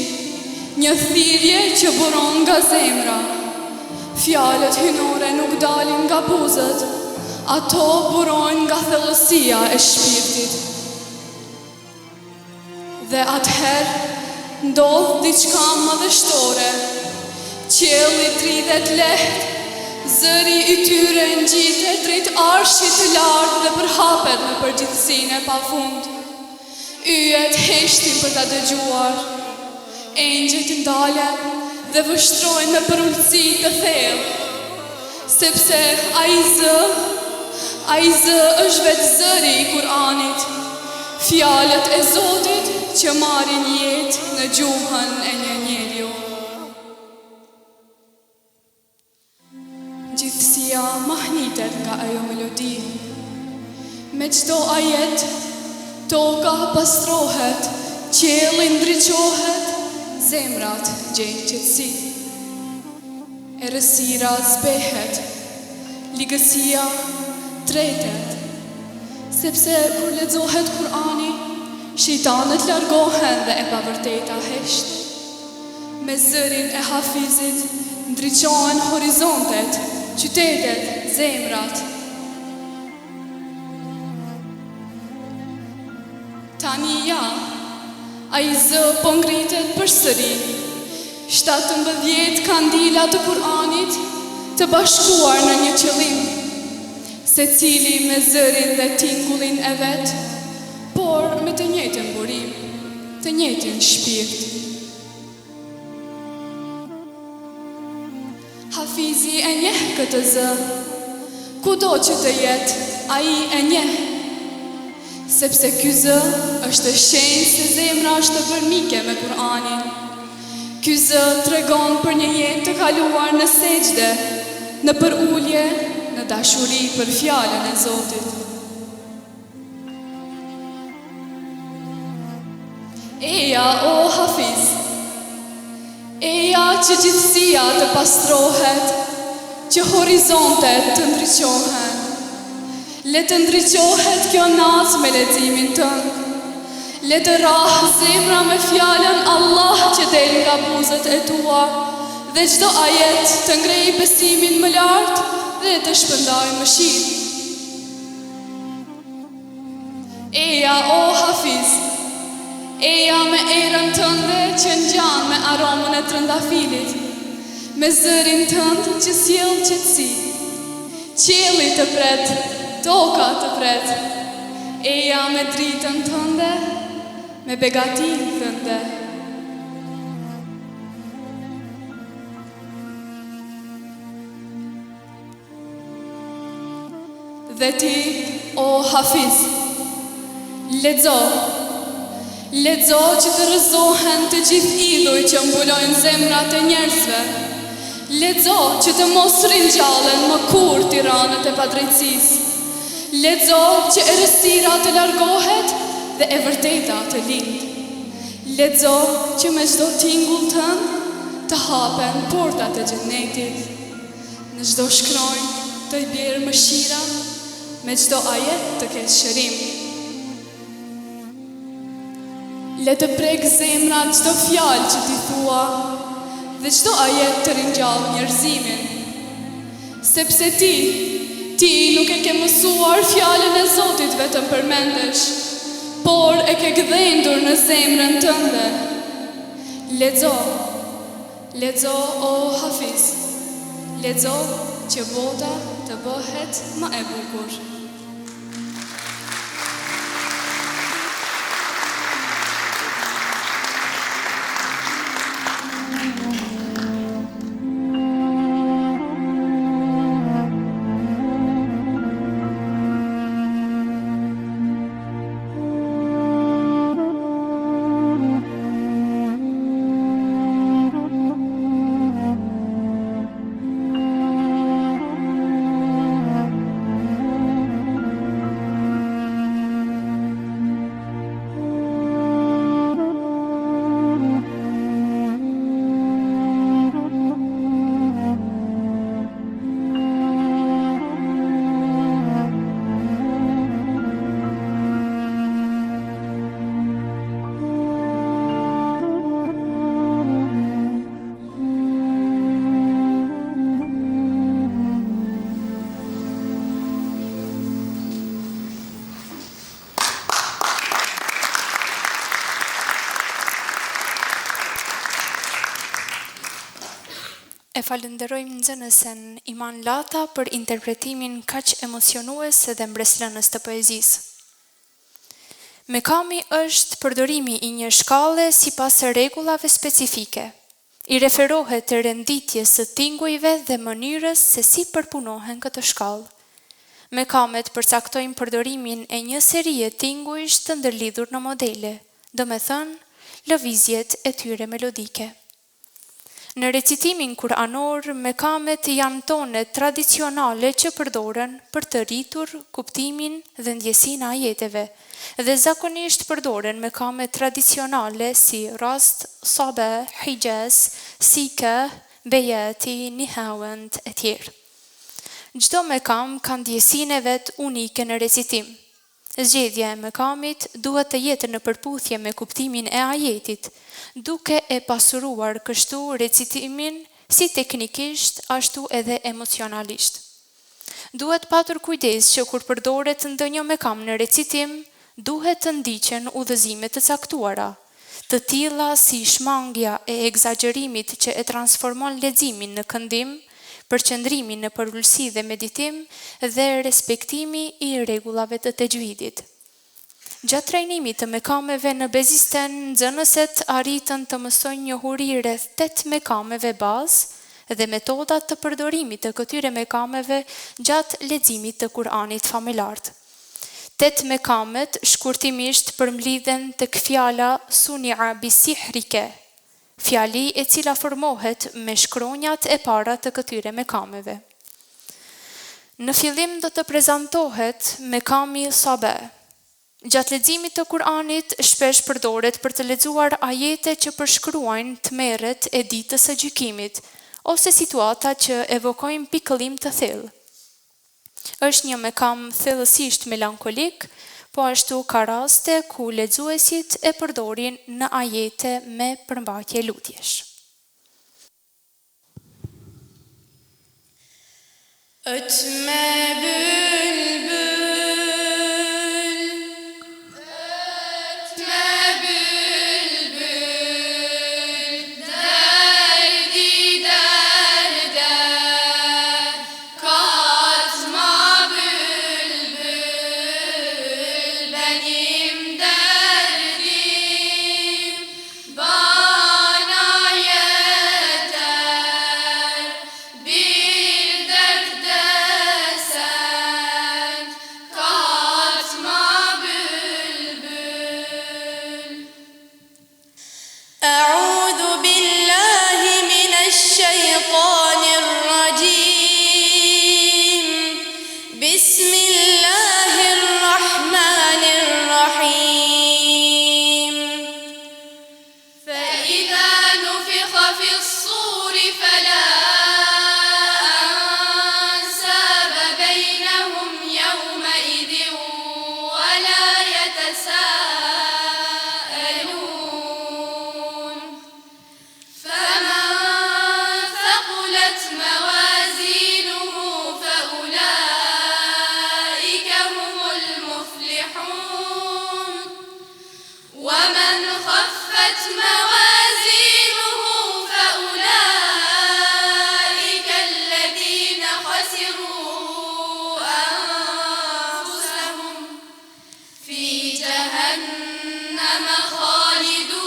një thirrje që buron nga zemra. Fjalët hynore nuk dalin nga buzët, ato burojnë nga thellësia e shpirtit. Dhe atëherë ndodh diçka madhështore. Qielli dridhet lehtë, zëri I tyre ngjitet drejt arshit të lartë dhe përhapet në përgjithësinë e pafund. Yjet heshtin për ta dëgjuar. Engjëjt ndalen dhe vështrojnë me përullësi të thellë, sepse ai zë është vetë zëri I Kur'anit, fjalët e Zotit që marrin jetë në gjuhën e një njeriu. Gjithësia mahnitet nga ajo melodi. Me çdo ajet, toka pastrohet, qielli ndriçohet, zemrat gjejnë qetësi. Errësira zbehet, ligësia tretet, sepse kur lexohet Kur'ani, shejtanët largohen dhe e pavërteta hesht. Me zërin e hafizit ndriçohen horizontet, qytetet, zemrat. Tani ai zë po ngritet përsëri. 17 kandila të Kur'anit të bashkuar në një qëllim, secili me zërin dhe tingullin e vet, por me të njëjtin burim, të njëjtin shpirt. Hafizi e njeh këtë zë, kudo që të jetë, ai e njeh, sepse ky zë është shenjë se zemra është përmike me Kur'anin. Ky zë tregon për një jetë të kaluar në sejdë, në përulje, në dashuri për fjalën e Zotit. Eja, o Hafiz, eja që gjithësia të pastrohet, që horizontet të ndriçohen. Le të ndriçohet kjo natë me leximin tënd. Le të rahë zemra me fjallën Allah që del nga buzët e tua, dhe çdo ajet të ngrej besimin më lartë dhe të shpëndaj mëshirë. Eja o Hafiz, eja me erën tënde që ngjan me aromën e trëndafilit, me zërin tënd që sjell qetësi. Qielli të pret, toka të pret, eja me dritën tënde, me begatin tënde. Dhe ti, o Hafiz, lexo që të rrëzohen të gjithë idhuj që mbulojnë zemrat e njerëzve. Lexo që të mos rinjallen më kur tiranët e padrejtësisë. Lexo që errësira të largohet dhe e vërteta të lindë. Lexo që me çdo tingull tënd të hapen portat e xhenetit. Në çdo shkronjë të bjerë mëshira, me çdo ajet të ketë shërim. Le të prek zemra çdo fjalë që ti thua, dhe çdo ajet të ringjall njerëzimin. Sepse ti nuk e ke mësuar fjalën e Zotit vetëm përmendesh, por e ke gdhendur në zemrën tënde. Lexo o Hafiz, lexo që bota të bëhet më e bukur. E falenderojmë nxënësen Iman Lata për interpretimin kaq emocionues dhe mbreslënës të poezisë. Mekami është përdorimi i një shkalle sipas rregullave specifike. I referohet të renditjes së tingujve dhe mënyrës se si përpunohen këtë shkallë. Mekamet përcaktojnë përdorimin e një serie tingujsh të ndërlidhur në modele, domethënë lëvizjet e tyre melodike. Në recitimin kuranor, mekamet janë tone tradicionale që përdoren për të rritur kuptimin dhe ndjesinë e ajeteve, dhe zakonisht përdoren mekame tradicionale si rast, sabe, hijaz, sike, bejati, nihawend e tjerë. Çdo mekam ka ndjesinë e vet unike në recitim. Zgjedhja e mekamit duhet të jetë në përputhje me kuptimin e ajetit, duke e pasuruar kështu recitimin si teknikisht ashtu edhe emocionalisht. Duhet patur kujdes që kur përdoret ndonjë mekam në recitim, duhet të ndiqen udhëzime të caktuara, të tilla si shmangja e egzagerimit që e transformon leximin në këndim, përqendrimin në përulësi dhe meditim dhe respektimi i rregullave të tajwidit. Gjatë trajnimit të mekameve në Bezisten, nxënëset arritën të mësojnë njohuri rreth 8 mekameve bazë dhe metodat të përdorimit të këtyre mekameve gjatë leximit të Kur'anit familjar. 8 mekamet shkurtimisht përmlidhen tek fjala Suni'a bisihrike, fjali e cila formohet me shkronjat e para të këtyre mekameve. Në fillim do të prezantohet mekami sabe. Gjatë leximit të Kur'anit shpesh përdoret për të lexuar ajete që përshkruajnë tmerret e ditës së gjykimit ose situata që evokojnë pikëllim të thellë. Është një mekam thellësisht melankolik, Po ashtu ka raste ku lexuesit e përdorin në ajete me përmbajtje lutjesh. Ötme bülbül, ötme bülbül, derdi derde katma bülbül, benim derdim bana yeter, bir dert desen katma bülbül. Eûzu billahi mineşşeytanirracim. Bismillahirrahmanirrahim. فإذا نفخ في الصور فلا أنساب بينهم يومئذ ولا يتساءلون فمن ثقلت موازينه فأولئك هم المفلحون ومن خفت موازينه فأولئك الذين خسروا أنفسهم في جهنم خالدون.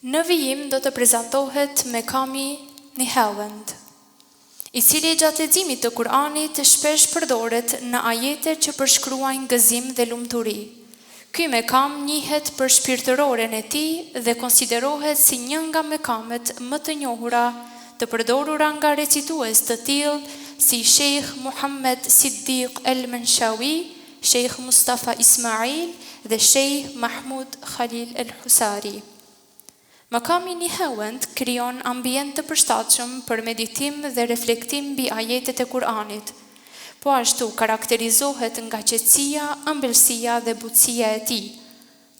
Në vijim do të prezantohet Mekami Nihawend, i cili gjatë leximit të Kur'anit shpesh përdoret në ajete që përshkruajnë gëzim dhe lumturi. Ky mekam njihet për shpirtëroren e tij dhe konsiderohet si një nga mekamet më të njohura të përdorura nga recitues të tillë si Sheikh Muhammad Siddiq El-Menshawi, Sheikh Mustafa Ismail dhe Sheikh Mahmud Khalil El-Husari. Makami Nihawend krijon ambient të përshtatshëm për meditim dhe reflektim mbi ajetet e Kur'anit. Po ashtu karakterizohet nga qetësia, ëmbëlsia dhe butësia e tij,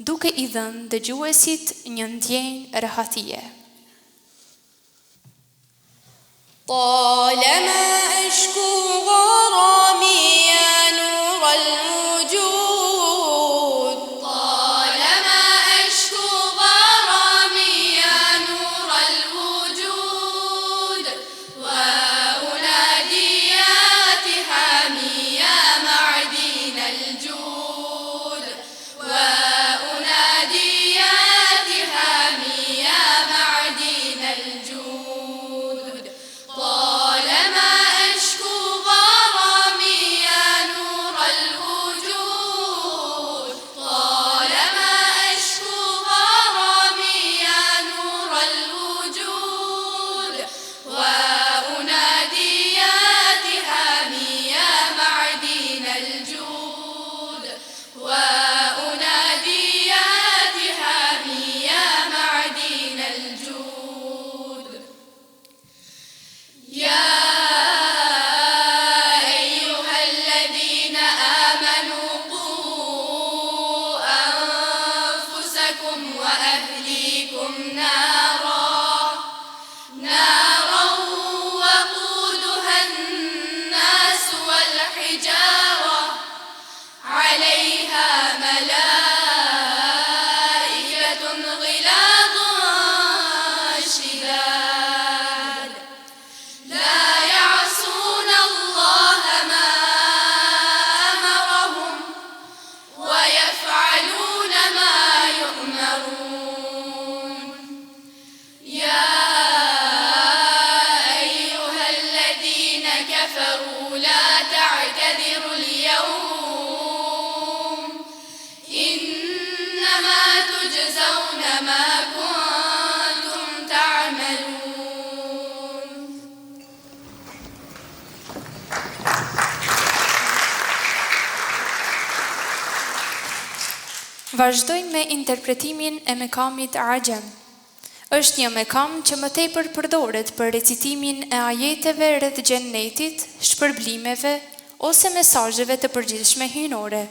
duke i dhënë dëgjuesit një ndjenjë rehatie. طالما أشكو غرامي يا نور الوجود طالما أشكو غرامي يا نور الوجود وأنادي يا تحامي يا معدن الجود وأنادي يا تحامي يا معدن الجود طالما أشكو غرامي يا نور الوجود طالما أشكو غرامي يا نور الوجود وأنادي يا تحامي يا معدن الجود وأنادي يا تحامي يا معدن الجود يا أيها الذين آمنوا قوا أنفسكم وأهليكم نارا وقودها الناس والحجارة عليها ملائكة غلاظ شداد لا يعصون الله ما أمرهم ويفعلون ما يؤمرون يا أيها الذين كفروا لا تعتذروا اليوم إنما تجزون ما كنتم تعملون. Vazhdojmë me interpretimin e mekamit Ajam. Është një mekam që më tepër përdoret për recitimin e ajeteve rreth xhennetit, shpërblimeve ose mesazheve të përgjithshme hyjnore.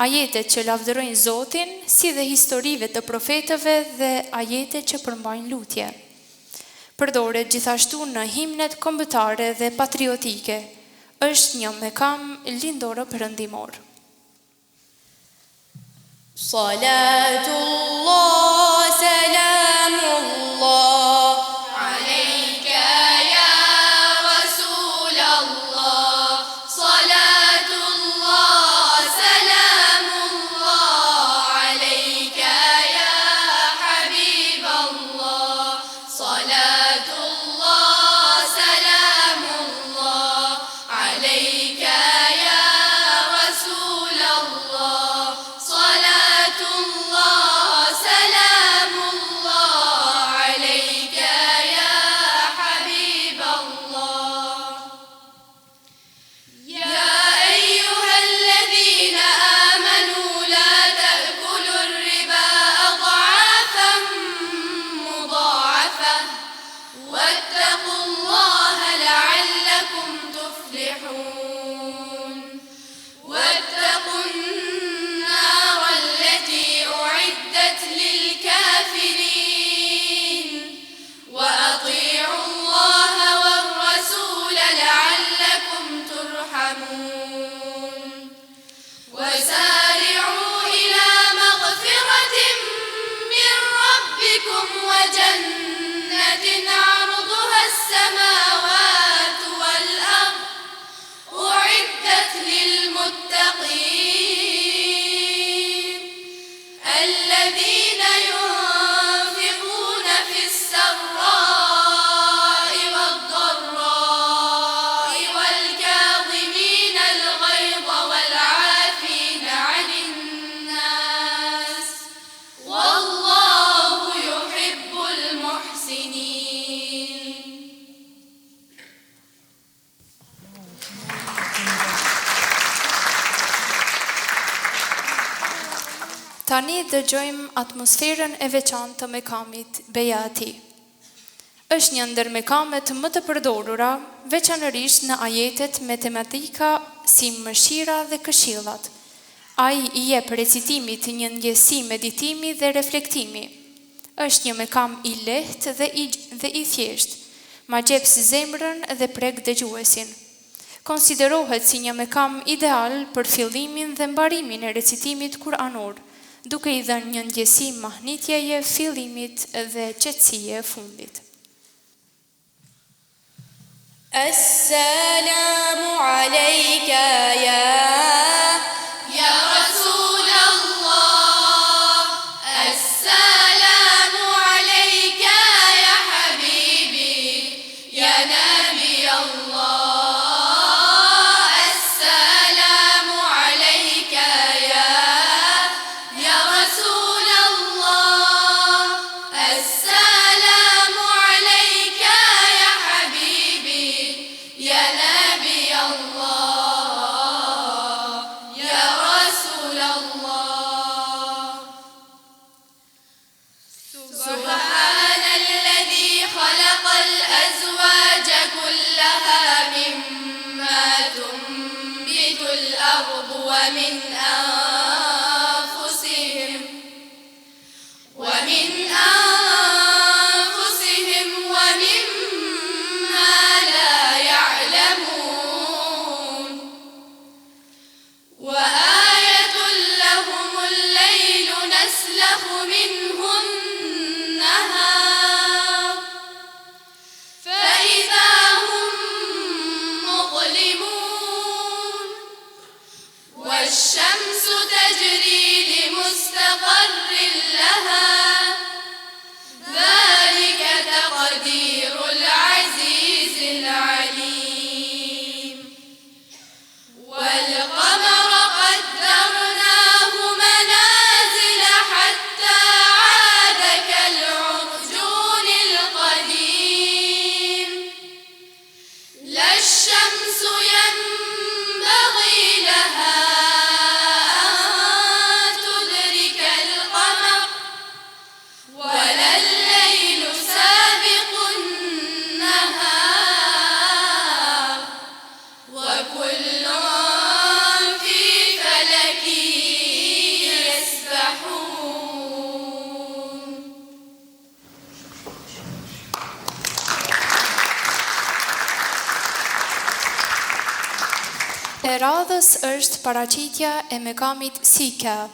Ajetet që lavdërojnë Zotin, si dhe historive të profetëve dhe ajetet që përmbajnë lutje. Përdoret gjithashtu në himnet kombëtare dhe patriotike. Është një mekam lindor perëndimor. Salatullah, salamullah, alayka ya Rasulallah. Salatullah, salamullah, alayka ya Habiballah. Salatullah, salamullah, alayka ya Rasulallah. Salatullah, salamullah, alayka ya Habiballah. Ya ayyuhalladhina amanu la ta'kulu ar-riba ad'afan mudha'afa wattaqullaha la'allakum tuflihun. واتقوا النار التي أعدت للكافرين وأطيعوا الله والرسول لعلكم ترحمون وسارعوا إلى مغفرة من ربكم وجنة عرضها السماوات والأرض أعدت للمتقين الذين ينفقون في السراء والضراء والكاظمين الغيظ والعافين عن الناس والله يحب المحسنين. Tani dëgjojmë atmosferën e veçantë të mekamit Bejati. Është një ndër mekamet më të përdorura, veçanërisht në ajetet me tematika si mëshira dhe këshillat. Ai i jep recitimit një ndjesi meditimi dhe reflektimi. Është një mekam i lehtë dhe i thjesht, ma gjep si zemrën dhe prek dëgjuesin. Konsiderohet si një mekam ideal për fillimin dhe mbarimin e recitimit kuranor, duke i dhënë një ndjesi mahnitjeje fillimit dhe qetësie fundit. Assalamu alayka ya Rasulallah. Assalamu alayka ya habibi ya nabi Allah. Assalamu alayka ya Rasulallah. Assalamu alayka ya habibi ya nabi Allah ya Rasulallah. Subhanalladhi khalaqal azwaja kullaha mimma tunbitul ardu wa min anfusihim ومما لا يعلمون وآية لهم الليل نسلخ منه النهار e radhës është paraqitja e mekamit Sika.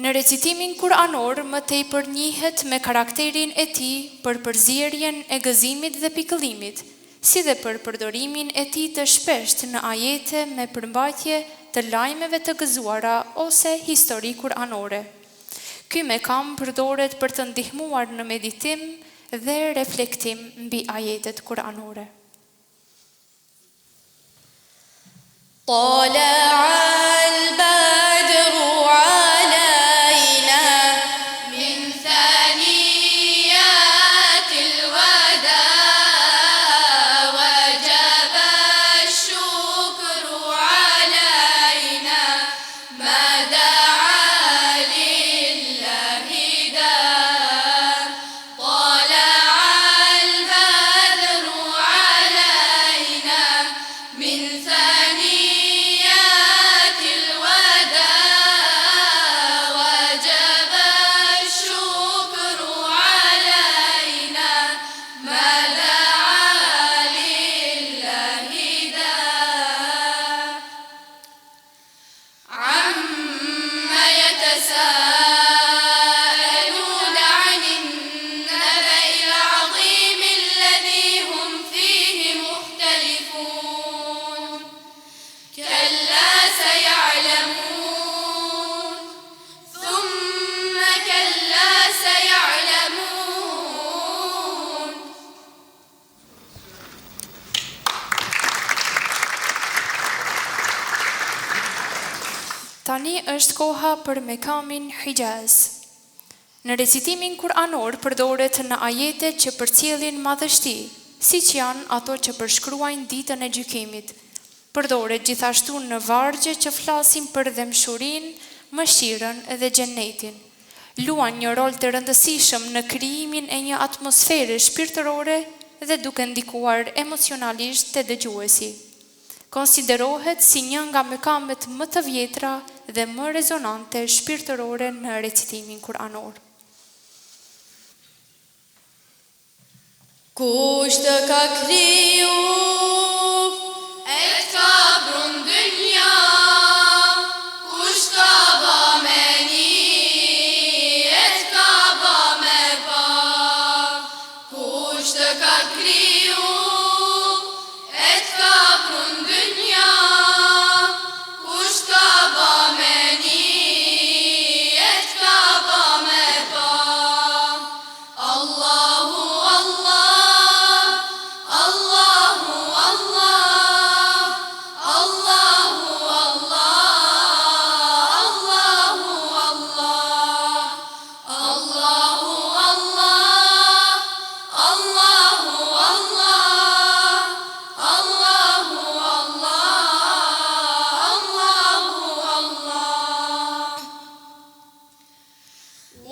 Në recitimin kuranor më tepër njihet me karakterin e tij për përzierjen e gëzimit dhe pikëllimit, si dhe për përdorimin e tij të shpeshtë në ajete me përmbajtje të lajmeve të gëzuara ose histori kuranore. Ky mekam përdoret për të ndihmuar në meditim dhe reflektim mbi ajetet kuranore. Tani është koha për mekamin Hijaz. Në recitimin kuranor përdoret në ajete që përcjellin madhështi, siç janë ato që përshkruajnë ditën e gjykimit. Përdoret gjithashtu në vargje që flasin për dëmshurinë, mëshirën dhe xhenetin. Luan një rol të rëndësishëm në krijimin e një atmosfere shpirtërore dhe duke ndikuar emocionalisht te dëgjuesi. Konsiderohet si një nga mekamet më të vjetra dhe më rezonante shpirtërore në recitimin kuranor. Kush të ka kriju e ka brun dynja, kush ka ba me një e ka ba me pa, kush të ka kriju e ka brun dynja, kush ka ba me një e ka ba me pa. Allahu Allah, Allahu Allah, Allahu Allah, Allahu Allah, Allahu Allah, Allahu Allah, Allahu Allah.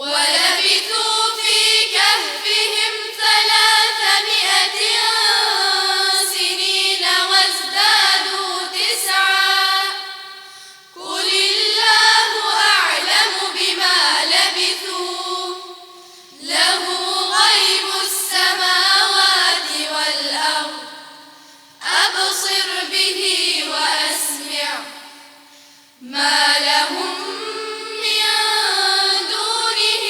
ولبثوا في كهفهم 300 سنين وازدادوا 9 قل الله أعلم بما لبثوا له غيب السماوات والأرض أبصر به وأسمع ما لهم من دونه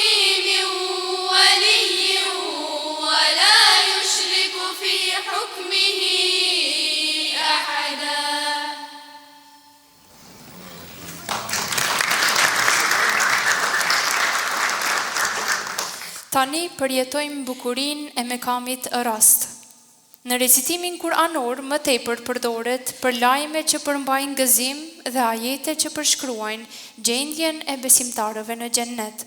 من ولي ولا يشرك في حكمه أحدا. Tani përjetojmë bukurinë e mekamit Rast. Në recitimin kuranor më tepër përdoret për lajme që përmbajnë gëzim dhe ajete që përshkruajnë gjendjen e besimtarëve në xhennet.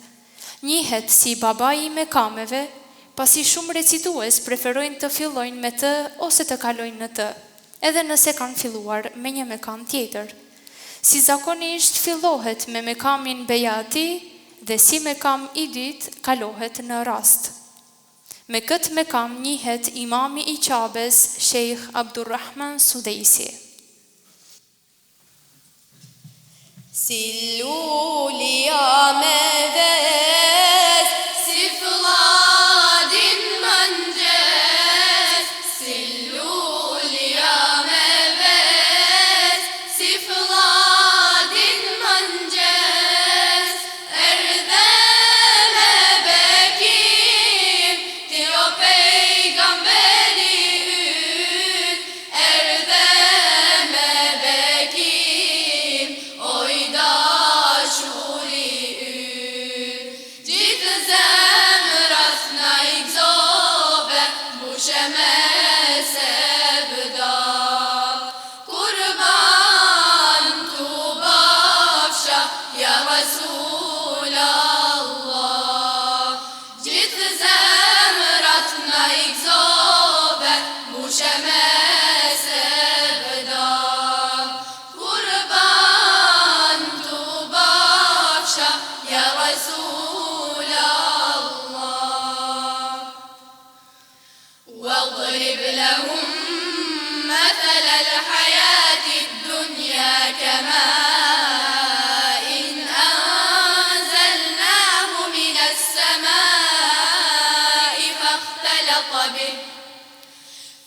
Njihet si babai i mekameve, pasi shumë recitues preferojnë të fillojnë me të ose të kalojnë në të, edhe nëse kanë filluar me një mekam tjetër. Si zakonisht fillohet me mekamin Bejati dhe si mekam i dytë kalohet në Rast. Me këtë mekam njihet imami i Qabes, Sheikh Abdurrahman Sudejsi. Silluli amedes, si fladin mëngjes. Silluli amedes, si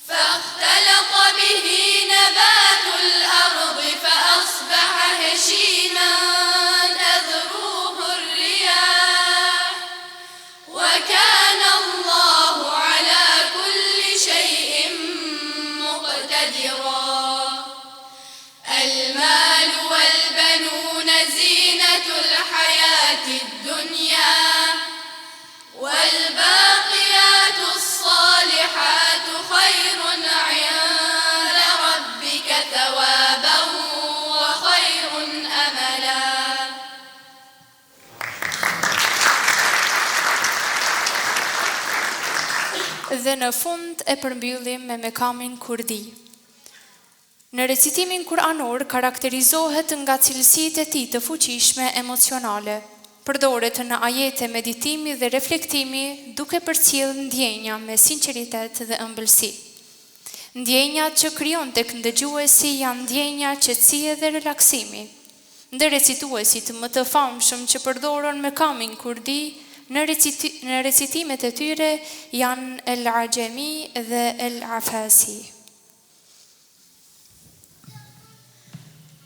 فاختلط به نبات الأرض فأصبح هشيما تذروه الرياح وكان الله على كل شيء مقتدرا المال والبنون زينة الحياة الدنيا والباقيات الصالحات خير عند ربك ثوابا وخير أملا. Dhe në fund e përmbyllim me mekamin kurdi. Në recitimin kuranor karakterizohet nga cilësitë e tij të fuqishme emocionale. Përdoret në ajete meditimi dhe reflektimi duke përcjellë ndjenja me sinqeritet dhe ëmbëlsi. Ndjenjat që krijon tek ndëgjuesi janë ndjenja qetësie dhe relaksimi. Ndë recituesit më të famshëm që përdoron mekamin kurdi në recitimet e tyre janë El Ajemi dhe El Afasi.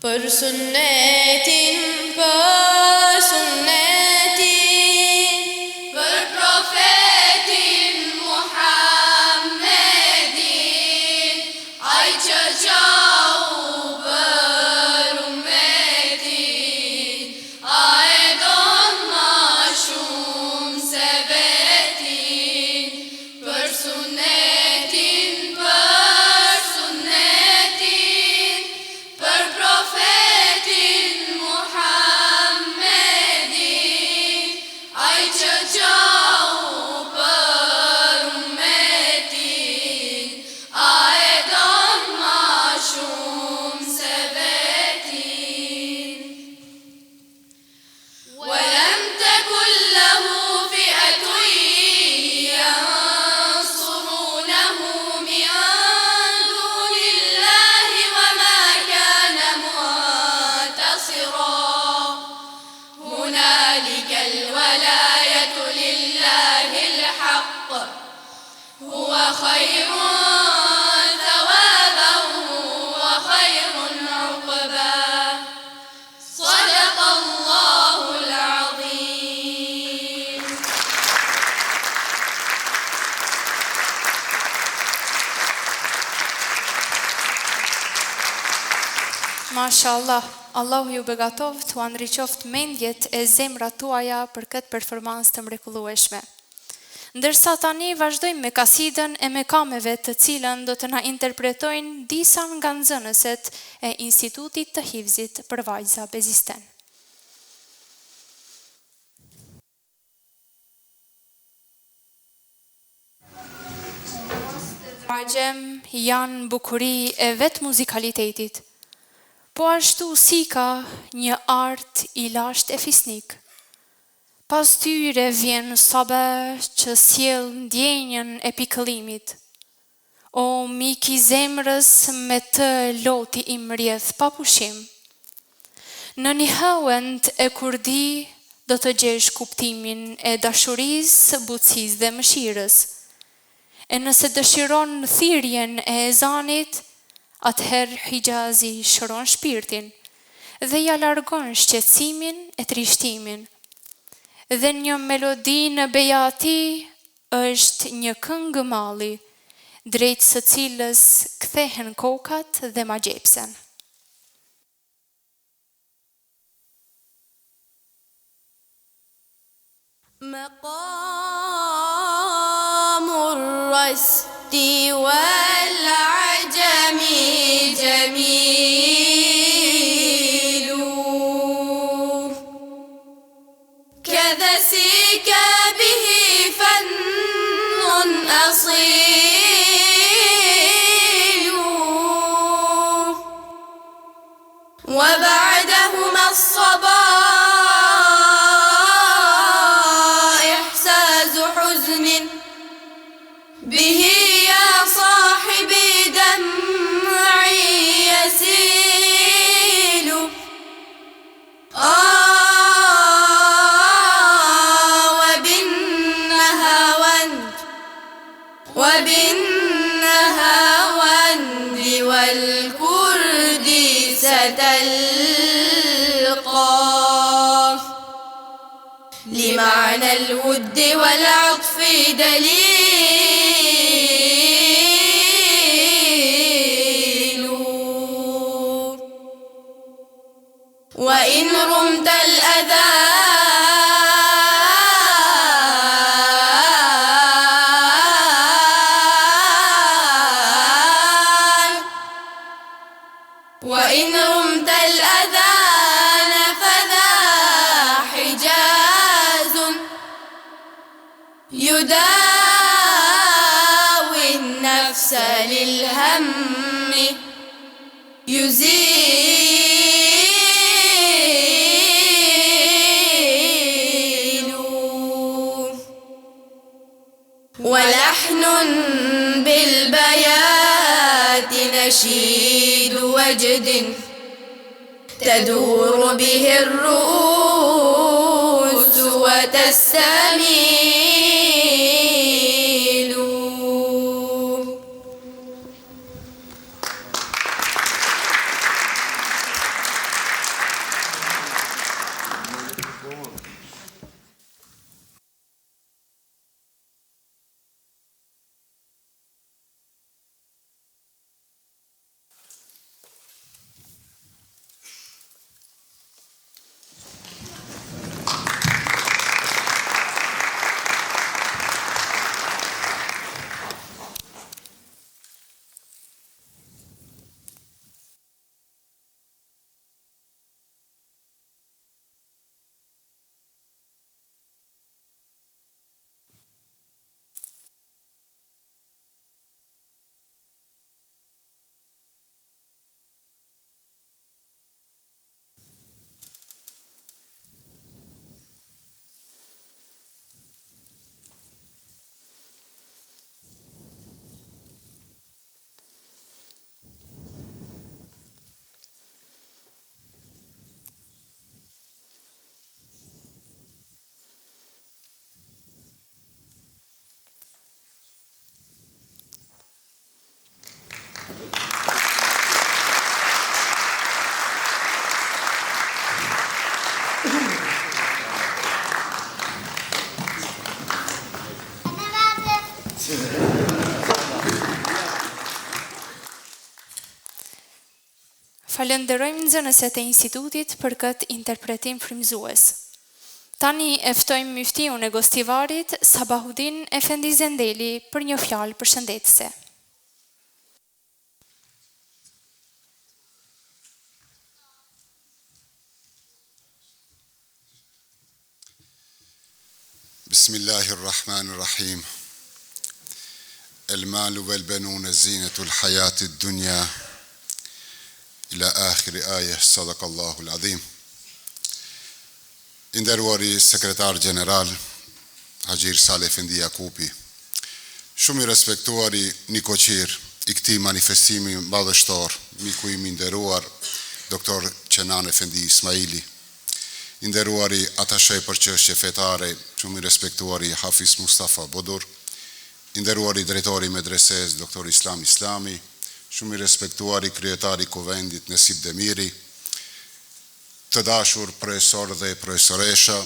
Për sunnetin, për sunnetin, për profetin Muhammedin, ai që qau për ummetin, a e don ma shumë se vetin, për sunnetin, për sunnetin, për profetin Muhammedin, ai që qau për ummetin, a e don ma shumë se vetin. ولم تكن له فئة ينصرونه من دون الله وما كان منتصرا هنالك الولاية لله الحق هو خير ثوابا وخير عقبا صدق الله العظيم. Mashallah, Allahu ju begatoft, u andriqoft mendjet e zemrat tuaja për këtë performancë të mrekullueshme. Ndërsa tani vazhdojmë me kasidën e mekameve të cilën do të na interpretojnë disa nga nxënëset e Institutit të Hifzit për vajza bezisten. Ajëm janë bukuri e vetë muzikalitetit, po ashtu si ka një art i lasht e fisnik. Pas tyre vjen sabe që sjell ndjenjën e pikëllimit. O miki zemrës me të loti i mrjedh pa pushim. Në një hëwend e kurdi do të gjesh kuptimin e dashurisë, butësisë dhe mëshirës. E nëse dëshiron thirrjen e ezanit, atëherë Hijazi shëron shpirtin dhe ja largon shqetësimin e trishtimin. Dhe një melodi në bejati është një këngë malli, drejt së cilës kthehen kokat dhe magjepsen. مقام الرست والعجم جميل كذا سيك به فن أصيل وبعدهما به يا صاحبي دمعي يسيل وبالنهاوند القاف لمعنى الود والعطف دليل وإن رمت الأذى وإن رمت الأذان فذا حجاز يداوي النفس للهم يزيل ولحن بالبيات نشيد وجد تدور به الرؤوس وتستميل Falenderojmë nxënëset e institutit për këtë interpretim frymëzues. Tani e ftojmë muftiun e Gostivarit, Sabahudin Efendi Zendeli, për një fjalë përshëndetëse. Bismillahirrahmanirrahim. المال والبنون زينة الحياة الدنيا إلى آخر آية صدق الله العظيم. Nderuari sekretar general Hajir Saleh Efendi Jakupi, shumë I respektuari Niko Qir I këtij manifestimi madhështor, miku im I nderuar doktor Kenan Efendi Ismaili, I nderuari atashe për çështje fetare, shumë I respektuari Hafiz Mustafa Bodur, I nderuari drejtori medreses doktor Islam Islami, shumë I respektuari kryetari Kuvendit Nesib Demiri, të dashur profesor dhe profesoresha,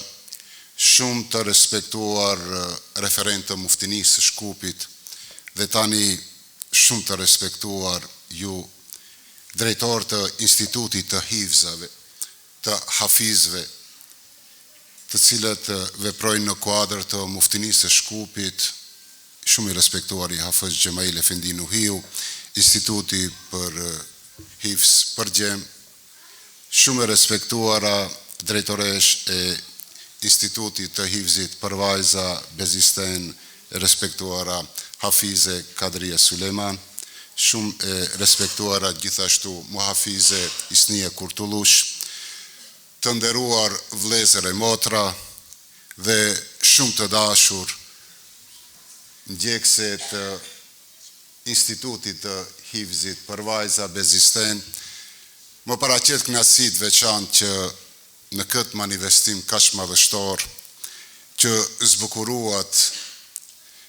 shumë të respektuar referent të muftinisë së Shkupit dhe tani shumë të respektuar ju drejtor të institutit të hifzave, të hafizve, të cilët veprojnë në kuadër të muftinisë së Shkupit, shumë I respektuar I Hafiz Gjemail Efendi Nuhiu, instituti për hifz për gjem, shumë e respektuara drejtoresh e institutit të hifzit për vajza Bezisten, e respektuara Hafize Kadria Suleman, shumë e respektuara gjithashtu muhafize Isnia Kurtulush, të nderuar vlezër e motra dhe shumë të dashur ndjekse të institutit të hifzit për vajza Bezisten, më paraqet kënaqësi të veçantë që në këtë manifestim kaq madhështor që zbukuruat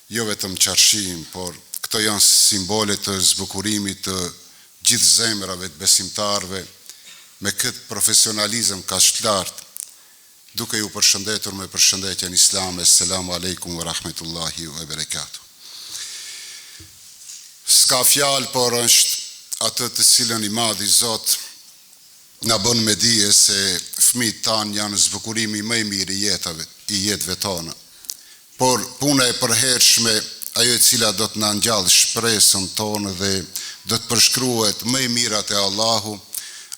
jo vetëm qarshim, por këto janë simbole të zbukurimit të gjithë zemrave të besimtarve me këtë profesionalizëm ka lartë, duke ju përshëndetur me përshëndetjen islame, selamu alaikum wa rahmetullahi wa barakatuh. S'ka fjalë, por është atë të cilën i madhi Zot na bën me dije se fëmijët tanë janë zbukurimi më i mirë i jetëve tona. Por puna e përhershme, ajo e cila do të na ngjallë shpresën tonë dhe do të përshkruhet më i mirat e Allahu,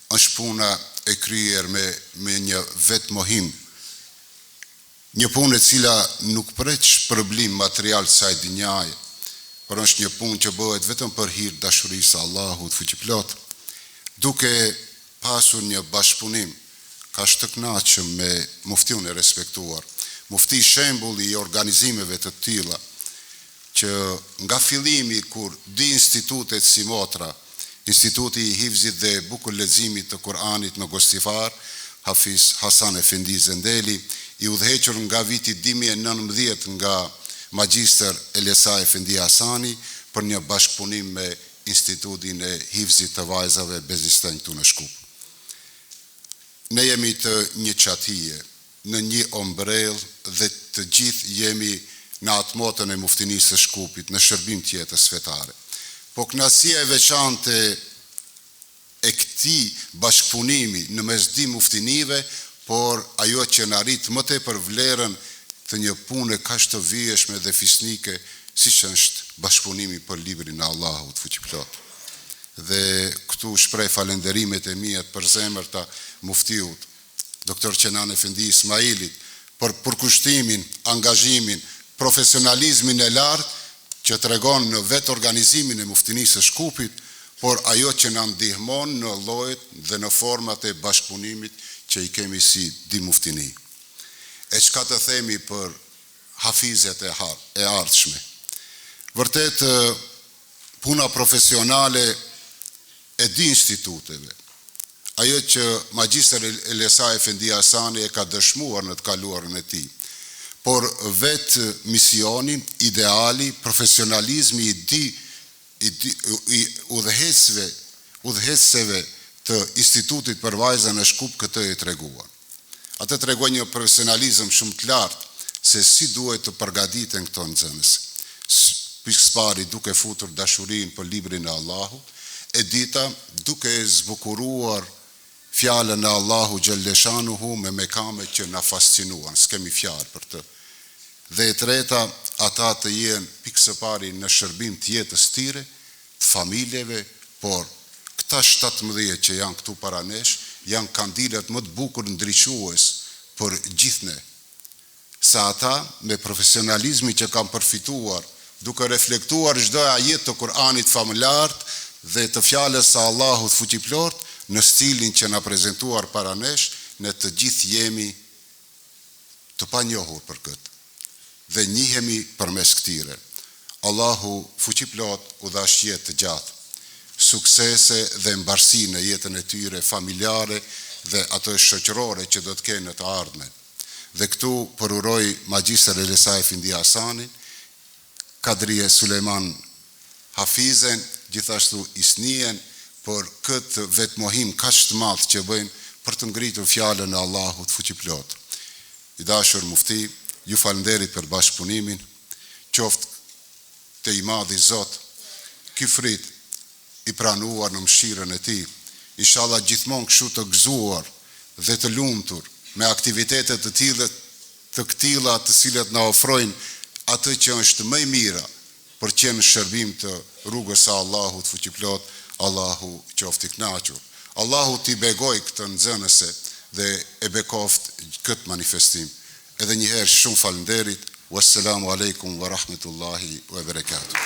është puna e kryer me një vetë mohim. Një punë e cila nuk pret shpërblim material të saj dinjaje, por është një punë që bëhet vetëm për hir dashurisë së Allahut fuqiplot, duke pasur një bashkëpunim kaq të kënaqshëm me muftiun e respektuar, mufti shembulli i organizimeve të tilla, që nga fillimi kur di institutet si Motra, Instituti i Hifzit dhe Bukur Leximit të Kur'anit në Gostifar, Hafiz Hasan Efendi Zendeli, i udhëhequr nga viti 2019 nga Magjister Elesa Efendi Hasani për një bashkëpunim me Institutin e Hifzit të vajzave Bezisten këtu në Shkup. Ne jemi të një çatije, në një ombrell dhe të gjithë jemi në atë motën e muftinisë së Shkupit në shërbim të jetës fetare. Po kënaqësia e veçantë e këtij bashkëpunimi në mes dy muftinive, por ajo që në arrit më tepër vlerën të një pune kaq të vijshme dhe fisnike, siç është bashkëpunimi për librin e Allahut fuqiplot. Dhe këtu shpreh falenderimet e mia për zemër të muftiut, Dr. Kenan Efendi Ismailit, për përkushtimin, angazhimin, profesionalizmin e lartë që tregon në vetë organizimin e muftinisë së Shkupit, por ajo që na ndihmon në llojet dhe në format e bashkëpunimit që i kemi si di muftini. E çka të themi për hafizet e ardhshme. Vërtet, puna profesionale e di instituteve, ajo që Magjister Elesa Efendi Hasani e ka dëshmuar në të kaluarën e tij, por vetë misioni, ideali, profesionalizmi i udhëheqësve të Institutit për vajza në Shkup këtë e treguar. Atë tregon një profesionalizëm shumë të lartë se si duhet të përgatiten këto nxënës. Pikëspari duke futur dashurinë për librin e Allahut, e dita duke zbukuruar fjalën e Allahu xhalleshanuhu me mekame që na fascinuan, s'kemi fjalë për të. Dhe e treta, ata të jenë pikësëpari në shërbim të jetës tyre, të familjeve, por këta 17 që janë këtu para nesh, janë kandidat më të bukur ndriçues për gjithne. Sa ata me profesionalizmi që kanë përfituar, duke reflektuar çdo ajet të Kur'anit famëlar dhe të fjalës së Allahut fuqiplot, në stilin që na prezantuar para nesh, ne të gjithë jemi të panjohur për këtë dhe njihemi përmes këtyre. Allahu fuqiplot u dhash jetë të gjatë, suksese dhe mbarësi në jetën e tyre familjare dhe ato shoqërore që do të kenë në të ardhmen. Dhe këtu përuroj Magjister Elesa Efendi Hasanin, Kadrije Suleiman Hafizen, gjithashtu Isnien, për këtë vetmohim kaq të madh që bëjnë për të ngritur fjalën e Allahut fuqiplot. I dashur mufti, ju falenderit për bashkëpunimin, qoftë te i madhi Zot, ky frit i pranuar në mëshirën e tij, inshallah gjithmonë kështu të gëzuar dhe të lumtur me aktivitete të këtilla të cilat na ofrojnë atë që është më e mira për të qenë shërbim të rrugës së Allahut fuqiplot. Allahu qoftë i kënaqur. Allahu t'i begoj këtë nxënëse dhe e bekoft këtë manifestim. Edhe një herë shumë falënderit. Wassalamu alaikum wa rahmetullahi wa barakatuh.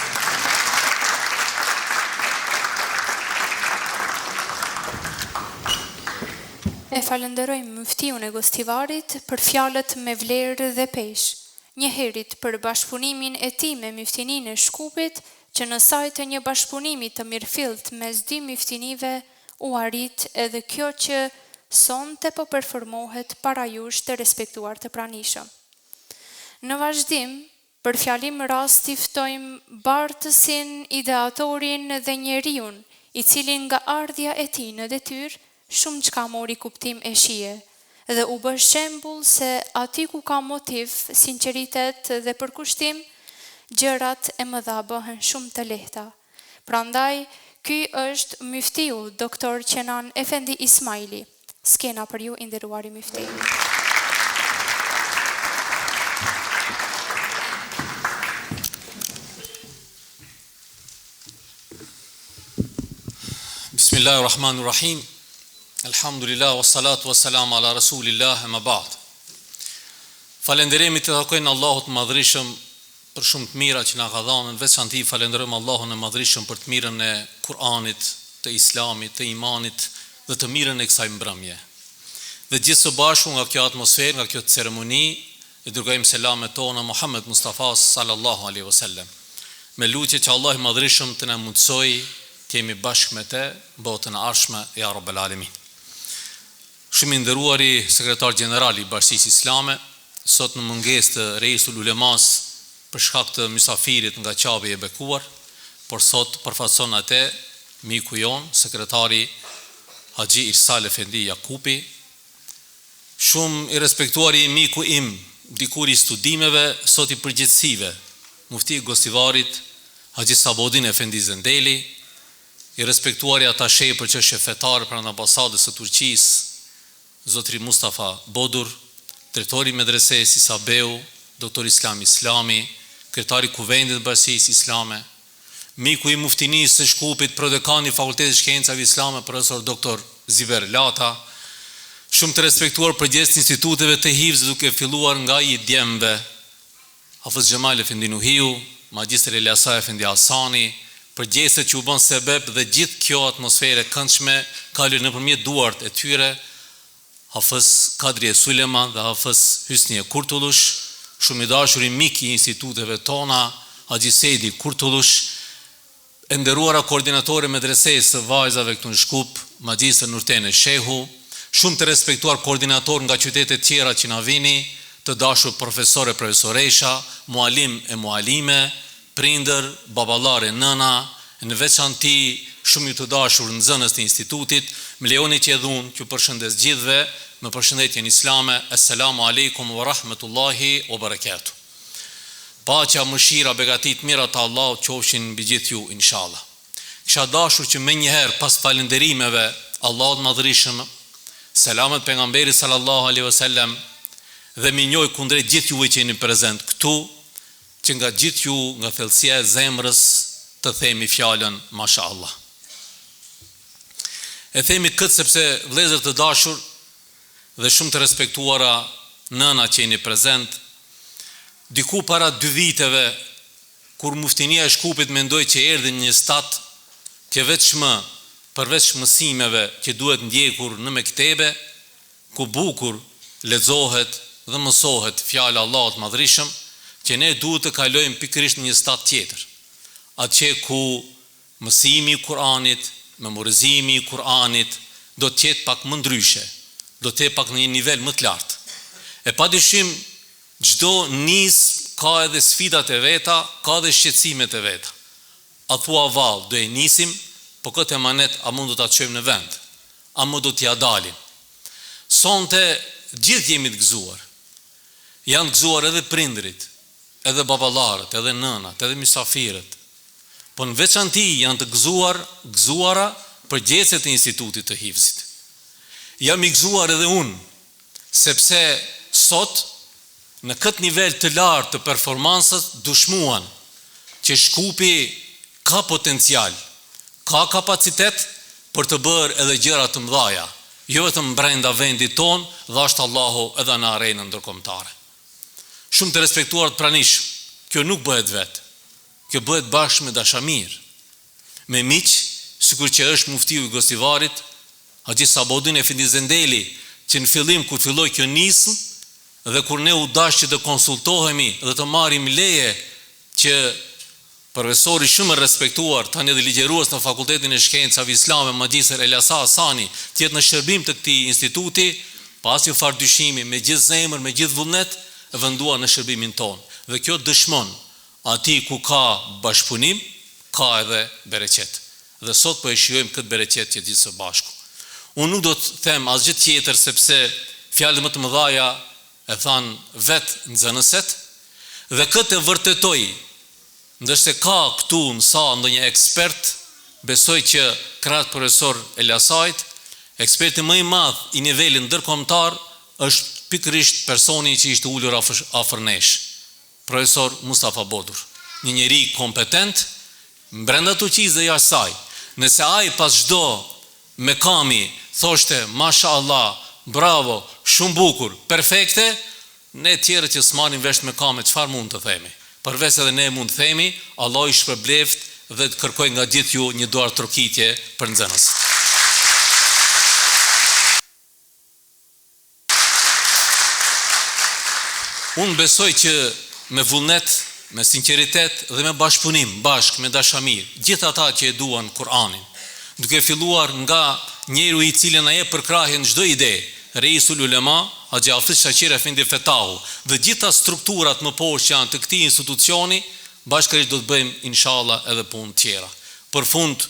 E falenderojmë muftiun e Gostivarit për fjalët me vlerë dhe peshë. Njëherit për bashkëpunimin e tij me muftininë e Shkupit, që në sajtë të një bashkëpunimi të mirëfillt mes dy muftinive u arrit edhe kjo që sonte po performohet para jush të respektuar të pranishëm. Në vazhdim, për fjalim rasti ftojmë bartësin, ideatorin dhe njeriun, i cilin nga ardhja e tij në detyrë shumë çka mori kuptim e shije dhe u bë shembull se aty ku ka motiv, sinqeritet dhe përkushtim, gjërat e mëdha bëhen shumë të lehta. Prandaj, ky është muftiu Doktor Qenan Efendi Ismaili. Skena për ju, i nderuari mufti. Bismillahirrahmanirrahim. Alhamdulillah, wassalatu wassalamu ala rasulillah, ma ba'd. Falenderimi të takojnë Allahut Madhrishëm për shumë të mira që na ka dhënë, veçanti falenderojmë Allahun e Madhrishëm për të mirën e Kur'anit, të Islamit, të imanit dhe të mirën e kësaj mbrëmje. Dhe gjithë së bashku nga kjo atmosferë, nga kjo ceremoni, i dërgojmë selamet tona Muhammed Mustafa sallallahu alaihi wasallam. Me lutje që Allah i Madhrishëm të na mundsoj të jemi bashkë me te, botën e ardhshme, ja Rabbel Alamin. Shumë i nderuari sekretar general i Bashkisë Islame, sot në mungesë të Reisul Ulemas për shkak të mysafirit nga qabi e bekuar, por sot përfaqëson atë miku jon, sekretari Haxhi Irsal Efendi Jakupi, shumë i respektuari miku im, dikur i studimeve, sot i përgjithësive, mufti i Gostivarit, Haxhi Sabodin Efendi Zendeli, i respektuari atashe për çështje fetare pranë ambasadës së Turqisë, Zotri Mustafa Bodur, drejtori i medresesë Isabeu, doktor Islami, kryetari i Kuvendit të Bashkisë Islame, miku i muftinisë së Shkupit, prodekani i Fakultetit të Shkencave Islame, profesor doktor Ziver Lata, shumë të respektuar përgjegjës instituteve të hifz, duke filluar nga i djemve, Hafiz Xhemal Efendi Nuhiu, Magjistër Eliasa Efendi Hasani, përgjegjëse që u bën sebeb dhe gjithë kjo atmosferë e këndshme kaloi nëpërmjet duart e tyre, Hafiz Kadri e Suleman dhe Hafiz Hysni e Kurtullush, shumë i dashur i mik i instituteve tona, Haxhi Sejdi Kurtullush, e nderuara koordinatore medresesë së vajzave këtu në Shkup, Magjistër Nurten Shehu, shumë të respektuar koordinator nga qytetet tjera që na vini, të dashur profesor e profesoresha, mualim e mualime, prindër, baballar e nëna, në veçanti shumë të dashur nxënës të institutit, më lejoni që edhun që përshëndes gjithve, me përshëndetjen islame, assalamu alaikum wa rahmetullahi wa barakatuh. Paqja, mëshira, begatit mira të Allahut qofshin mbi gjithë ju, inshallah. Kisha dashur që më njëherë pas falënderimeve Allahut Madhrishëm, selamet pejgamberit sallallahu alaihi wasallam, dhe minjoj kundrejt gjithë juve që jeni prezent këtu, që nga gjithë ju, nga thellësia e zemrës, të themi fjalën mashallah. E themi këtë sepse vëllezër të dashur dhe shumë të respektuara nëna që jeni prezent, diku para 2 viteve, kur muftinia e Shkupit mendoi që erdhi një stat që vetëm përveç mësimeve që duhet ndjekur në mektebe, ku bukur lexohet dhe mësohet fjala e Allahut Madhrishëm, që ne duhet të kalojmë pikërisht në një stat tjetër. Atje ku mësimi i Kur'anit, memorizimi i Kur'anit do të jetë pak më ndryshe, do të jetë pak në një nivel më të lartë. E padyshim çdo nis ka edhe sfidat e veta, ka edhe shqetësimet e veta. A thua vallë, do e nisim, po këtë emanet a mund do ta çojmë në vend? A mund do t'ia dalim? Sonte gjithë jemi të gëzuar. Janë të gëzuar edhe prindrit, edhe baballarët, edhe nënat, edhe mysafirët. Po në veçanti janë të gëzuara përgjegjësit e institutit të hifzit. Jam i gëzuar edhe unë, sepse sot në këtë nivel të lartë të performansës dëshmuan që Shkupi ka potencial, ka kapacitet për të bërë edhe gjëra të mëdha, jo vetëm brenda vendit ton, dhashtë Allahu edhe në arenën ndërkombëtare. Shumë të respektuar të pranishëm, kjo nuk bëhet vetë. Kjo bëhet bashkë me dashamir, me miq, sikur që është muftiu i Gostivarit, Haxhi Sabodin Efendi Zendeli, që në fillim kur filloi kjo nismë, dhe kur ne u dashë që të konsultohemi dhe të marrim leje që profesori shumë respektuar, tani edhe ligjerues në Fakultetin e Shkencave Islame, Magjistër Eliasa Hasani, të jetë në shërbim të këtij instituti, pas një farë dyshimi, me gjithë zemër, me gjithë vullnet, e vendua në shërbimin ton. Dhe kjo dëshmon ati ku ka bashkëpunim, ka edhe bereqet. Dhe sot po e shijojmë këtë bereqet që gjithë së bashku. Unë nuk do të them asgjë tjetër sepse fjalët më të mëdha e thanë vetë nxënëset dhe këtë e vërtetoj. Ndërse ka këtu në sa ndonjë ekspert, besoj që krahas profesor Elasajt, eksperti më i madh i nivelit ndërkombëtar është pikërisht personi që ishte ulur afër nesh, profesor Mustafa Bodur, një njeri kompetent brenda Turqisë dhe jashtë saj. Nëse ai pas çdo mekami thoshte mashallah, bravo, shumë bukur, perfekte, ne tjerët që s'marrim vesh mekame, çfarë mund të themi? Përveç edhe ne mund të themi, Allah i shpërbleft dhe të kërkoj nga gjithë ju një duar trokitje për nxënës. Unë besoj që me vullnet, me sinqeritet dhe me bashkëpunim, me dashamir, gjithë ata që e duan Kur'anin, duke filluar nga njeriu i cili na jep përkrahjen çdo ide, Reisul Ulema, Haxhi Hafiz Shaqir Efendi Fetahu, dhe gjitha strukturat më poshtë që janë të këtij institucioni, bashkërisht do të bëjmë inshallah edhe punë tjera. Për fund,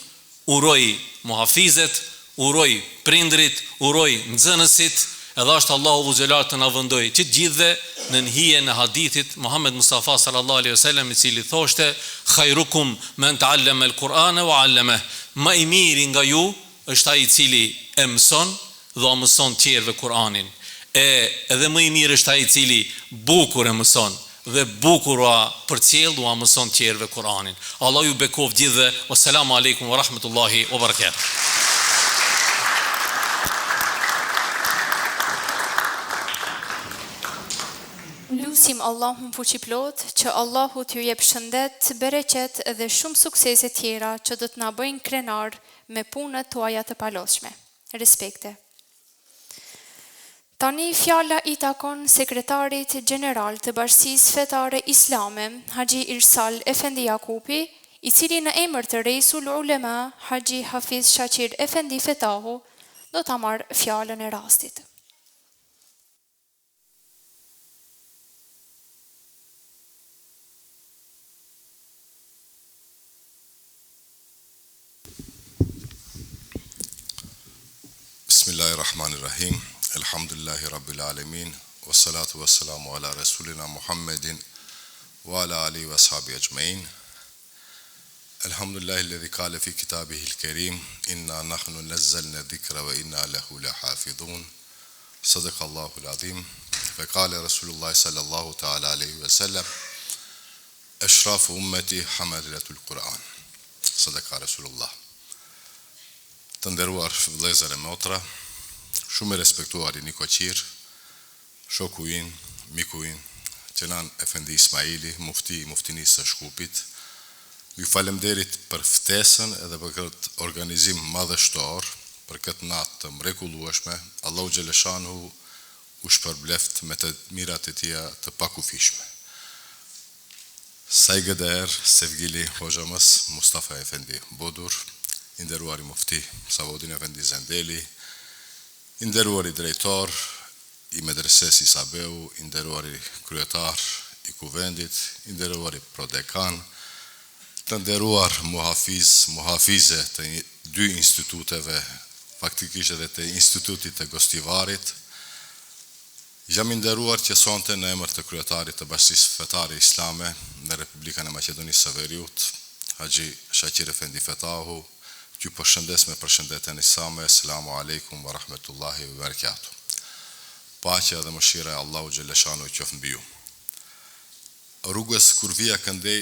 uroj muhafizet, uroj prindrit, uroj nxënësit, edhe ashtë Allahu Xhelal të na vëndoj që të gjithëve në hijen e hadithit Muhammed Mustafa sallallahu alaihi wasallam, i cili thoshte: "Khairukum man ta'allama al-Qur'ana wa 'allama." Më i miri nga ju është ai i cili e mëson dhe o mëson tjerëve Kur'anin. Edhe më i mirë është ai i cili bukur e mëson dhe bukur përcjell u mëson tjerëve Kur'anin. Allah ju bekov gjithëve. Wassalamu alaikum wa rahmatullahi wa barakatuh. Lusim Allahun fuqiplot që Allahu t'ju jep shëndet, bereqet dhe shumë suksese tjera që do të na bëjnë krenar me punët tuaja të palosshme. Respekte. Tani fjala i takon sekretarit gjeneral të Bashkisë Fetare Islame, Haxhi Irsal Efendi Jakupi, i cili në emër të Reisul Ulema, Haxhi Hafiz Shaqir Efendi Fetahu, do ta marrë fjalën e rastit. Bismillahirrahmanirrahim. Elhamdulillahi Rabbil Alamin. Wassalatu wassalamu ala Rasulina Muhammedin wa ala alihi wa ashabihi ajma'in. Elhamdulillahi alladhi qala fi kitabihi al-karim inna nahnu nazzalna dhikra wa inna lahu lahafidhun. Sadaqallahu al-azim. Fa qala Rasulullah sallallahu ta'ala alayhi wa sallam: ashrafu ummati hamalatul Quran. Sadaqa Rasulullah. Të nderuar vëllezër e motra, shumë e respektuar i Niko Qir, shoku in, miku in, Qenan Efendi Ismaili, muftinisë së Shkupit, ju falemderit për ftesën edhe për këtë organizim madhështor, për këtë natë të mrekullueshme, Allahu Xheleshanu u shpërbleft me të mirat e tija të pakufishme. Saygıdeğer sevgili hocamız Mustafa Efendi Bodur, inderuari mufti Savodin Efendi Zendeli, inderuari drejtor i medreses i Sabeu, inderuari kryetar i kuvendit, inderuari prodekan, të nderuar muhafize të dy instituteve, faktikisht edhe të institutit të Gostivarit, jam inderuar që sonte në emër të kryetarit të Bashkisë Fetare Islame në Republikën e Maqedonisë së Veriut, Haxhi Shaqir Efendi Fetahu, që përshëndes me përshëndetjen islame. Selamu alaikum wa rahmetullahi wa barakatuh. Paqja dhe mëshira e Allahu Xheleshanu qoftë mbi ju. Rrugës kur vija këndej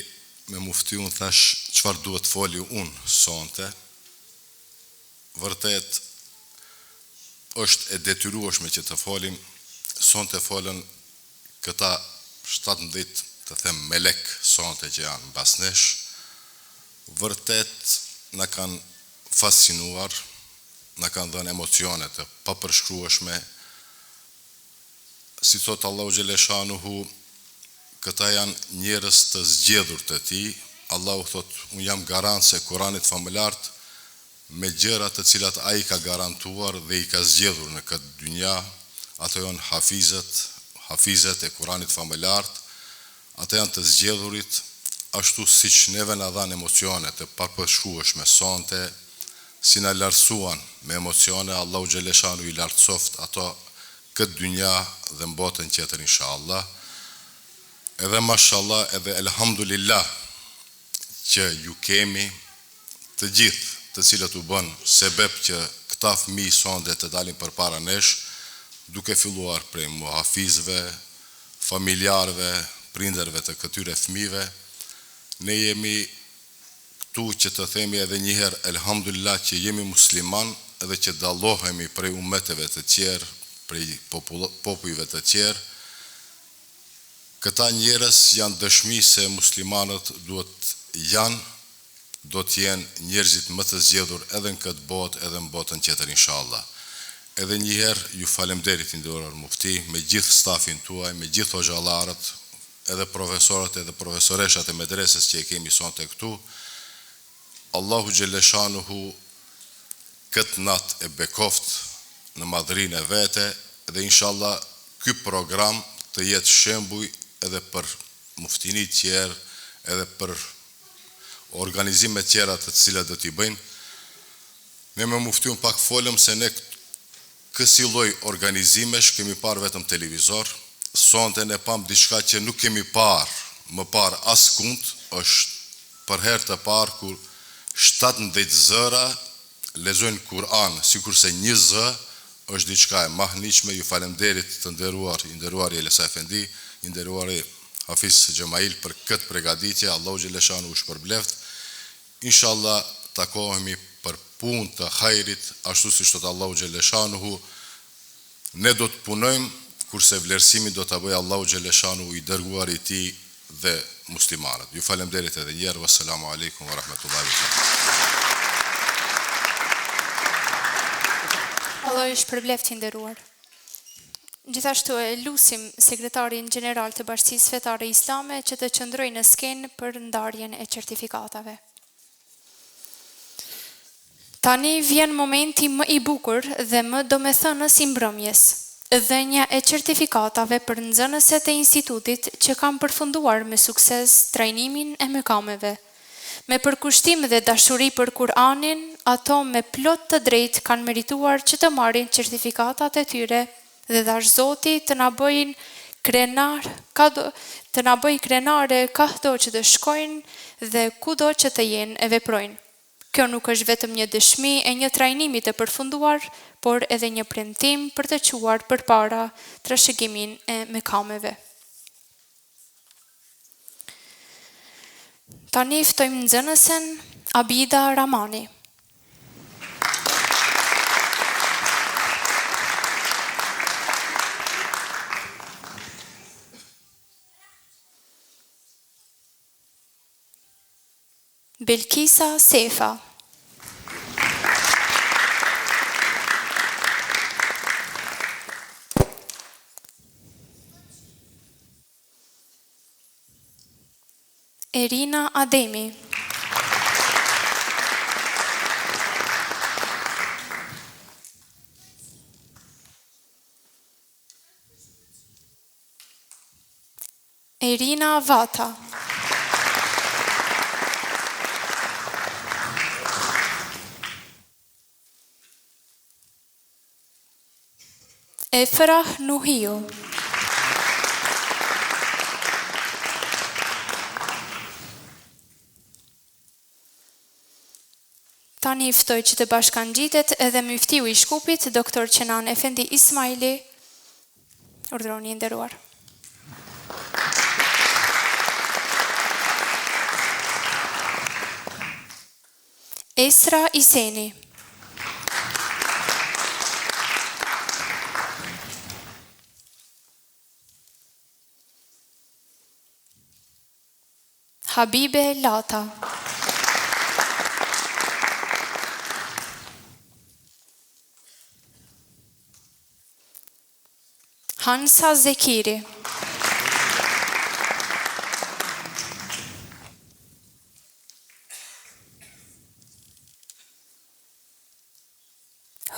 me muftiun thash çfarë duhet foli unë sonte. Vërtet është e detyrueshme që të folim. Sonte folën këta 17 të them melek sonte që janë mbas nesh. Vërtet na kanë fascinuar, na kanë dhënë emocione të papërshkrueshme. Si thot Allahu Xheleshanuhu, këta janë njerëz të zgjedhur të tij. Allahu thot, unë jam garant se Kuranit famëlart me gjëra të cilat ai ka garantuar dhe i ka zgjedhur në këtë dynja, ato janë hafizet e Kuranit famëlart, ato janë të zgjedhurit ashtu siç neve na dhanë emocione të papërshkrueshme sonte. si na lartësuan me emocione, Allahu Gjeleshanu i lartësoft ato këtë dynja dhe në botën tjetër inshallah. Edhe mashallah, edhe elhamdulillah që ju kemi të gjithë, të cilët u bën sebeb që këta fëmijë sonde të dalin përpara nesh, duke filluar prej muhafizve, familjarëve, prindërve të këtyre fëmijëve. Ne jemi këtu që të themi edhe njëherë elhamdulillah që jemi musliman edhe që dallohemi prej umeteve të tjerë, prej popujve të tjerë. Këta njerëz janë dëshmi se muslimanët do të jenë njerëzit më të zgjedhur edhe në këtë botë edhe në botën tjetër inshallah. Edhe njëherë ju falemderit nderuar mufti, me gjithë stafin tuaj, me gjithë hoxhallarët, edhe profesorët edhe profesoreshat e medresës që e kemi sonte këtu. Allahu Gjeleshanuhu këtë natë e bekoft në madhrinë e vete dhe inshallah ky program të jetë shembuj edhe për muftini tjerë, edhe për organizime tjera të cilat do t'i bëjnë. Ne me muftiun pak folëm se ne kësi lloj organizimesh kemi parë vetëm televizor, sonte ne pam diçka që nuk kemi parë më parë askund, është për herë të parë kur 17 zëra lexojnë Kur'an, sikurse një zë është diçka e mahniqme. Ju falemderit të nderuar Elisa Efendi, i nderuari Hafiz Gjemail për këtë përgatitje. Allahu Gjeleshanu u shpërbleft. Inshallah takohemi për punë të hajrit, ashtu si thot Allahu Gjeleshanu, ne do të punojmë kurse vlerësimin do ta bëjë Allahu Gjeleshanu i dërguari i tij dhe muslimanët. Ju falemderit edhe një herë. Wassalamu alaikum wa rahmatullahi wa barakatuh. Allah i shpërbleft i nderuar. Gjithashtu e lusim sekretarin general të Bashkisë Fetare Islame që të qëndrojë në skenë për ndarjen e certifikatave. Tani vjen momenti më i bukur dhe më domethënës i mbrëmjes, dhënia e certifikatave për nxënëset e institutit që kanë përfunduar me sukses trajnimin e mëkameve. Me përkushtim dhe dashuri për Kur'anin, ato me plot të drejtë kanë merituar që të marrin certifikatat e tyre dhe dash Zoti të na bëjnë krenare kado që të shkojnë dhe kudo që të jenë e veprojnë. Kjo nuk është vetëm një dëshmi e një trajnimi të përfunduar, por edhe një premtim për të quar përpara trashëgimin e mëkameve. Tani ftojmë nxënësen Abida Ramani. Belkisa Sefa. Erina Ademi. Erina Vata. Efrah Nuhio. Tani ftoj që të bashkangjitet edhe muftiu i Shkupit, doktor Qenan Efendi Ismaili. Urdhroni nderuar. Esra Iseni. Habibe Lata. Hansa Zekiri.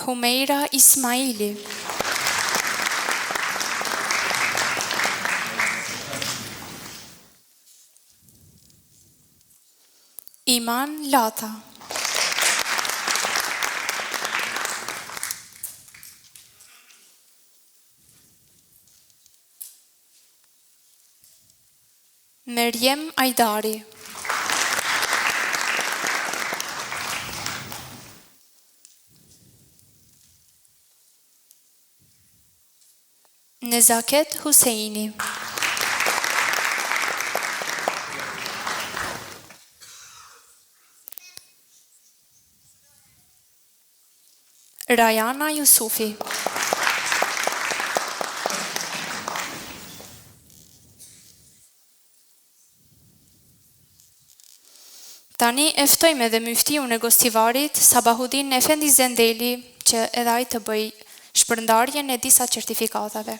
Humeira Ismaili. Iman Lata. Merjem Ajdari. Nezaket Huseini. Rajana Jusufi. Tani e ftojmë edhe myftiun e gostivarit Sabahudin Efendi Zendeli që edhe ai të bëj shpërndarjen e disa certifikatave.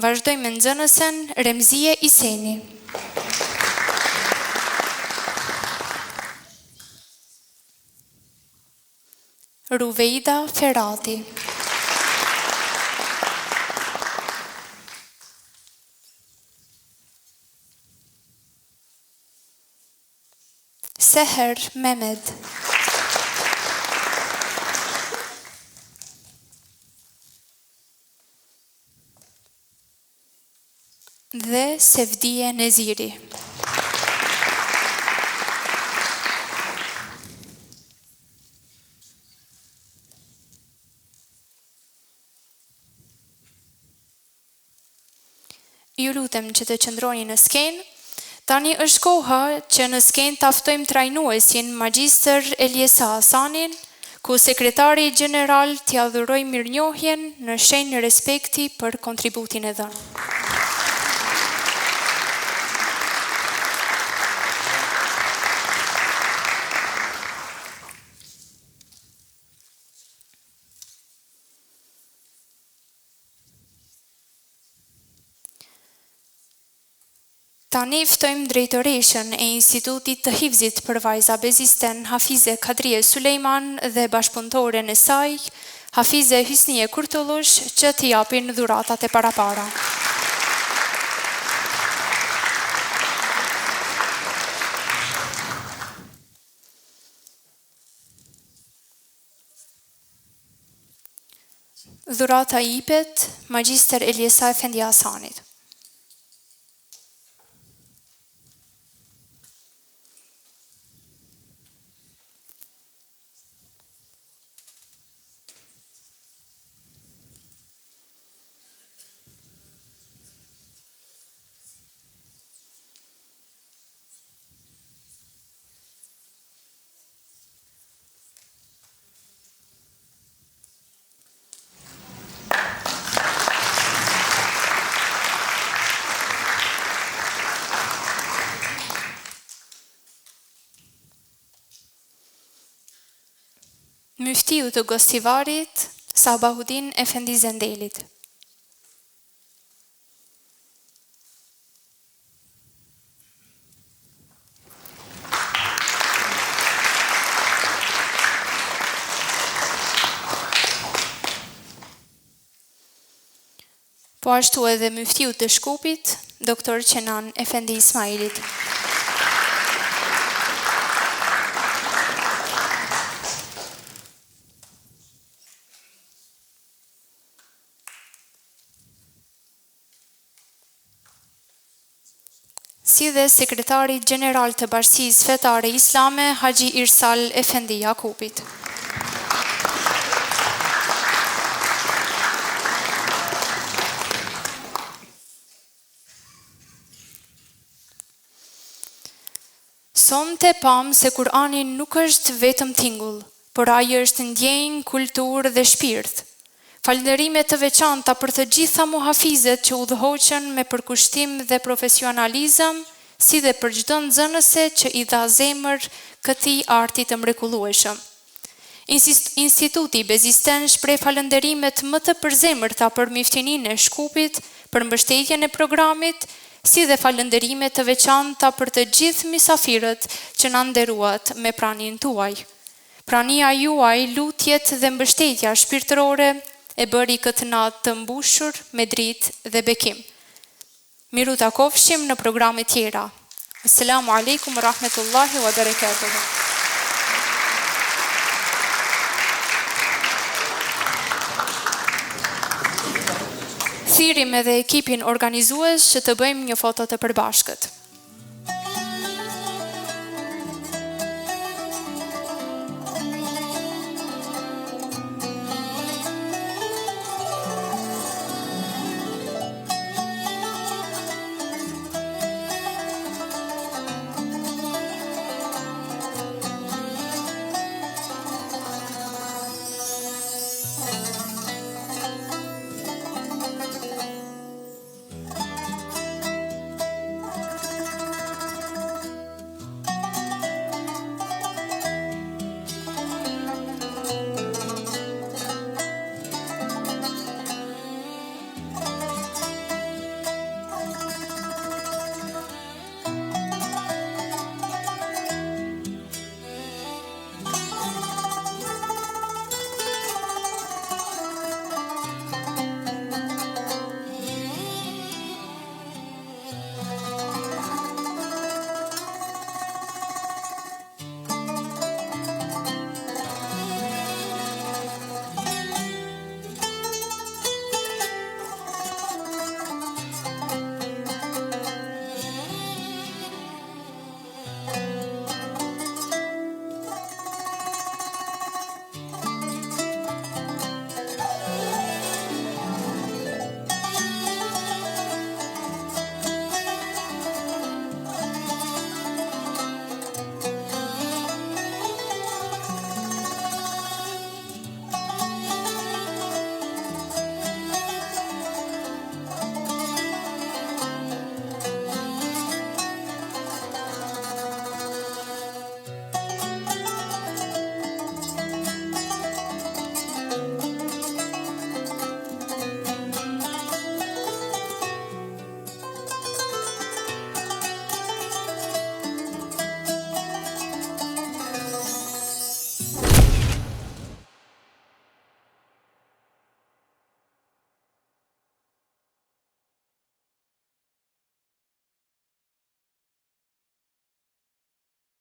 Vazhdojmë me nxënësen Remzie Iseni. Ruveida Ferati. Seher Mehmed. Dhe Sevdije Neziri. Ju lutem që të qëndroni në skenë. Tani është koha që në skenë taftojmë trajnuesin Magjistër Eliesa Hasanin, ku sekretari general t'ia dhuroj mirënjohjen në shenjë respekti për kontributin e dhënë. Tani ftojmë drejtoreshën e Institutit të Hifzit për vajza bezisten Hafize Kadrie Sulejman dhe bashkëpunëtoren e saj, Hafize Hysnie Kurtullush, që t'i japin dhuratat e parapara. Dhurata i jepet Magjistër Eliesa Efendi Hasanit. Myftiu të gostivarit Sabahudin Efendi Zendelit. Po ashtu edhe myftiu të Shkupit, Doktor Qenan Efendi Ismailit. Si dhe sekretari general të Bashkisë Fetare Islame, Haxhi Irsal Efendi Jakupit. Sonte pam se Kurani nuk është vetëm tingull, por ai është ndjenjë, kulturë dhe shpirt. Falënderime të veçanta për të gjitha muhafizet që udhëhoqën me përkushtim dhe profesionalizëm, si dhe për çdo nxënëse që i dha zemër këtij arti të mrekullueshëm. Instituti Bezisten shpreh falënderimet më të përzemërta për myftininë e Shkupit, për mbështetjen e programit, si dhe falënderimet të veçanta për të gjithë mysafirët që na nderuat me praninë tuaj. Prania juaj, lutjet dhe mbështetja shpirtërore e bëri këtë natë të mbushur me dritë dhe bekim. Miru takofshim në programe tjera. Assalamu alaikum wa rahmetullahi wa barakatuhu. thirrim edhe ekipin organizues që të bëjmë një foto të përbashkët.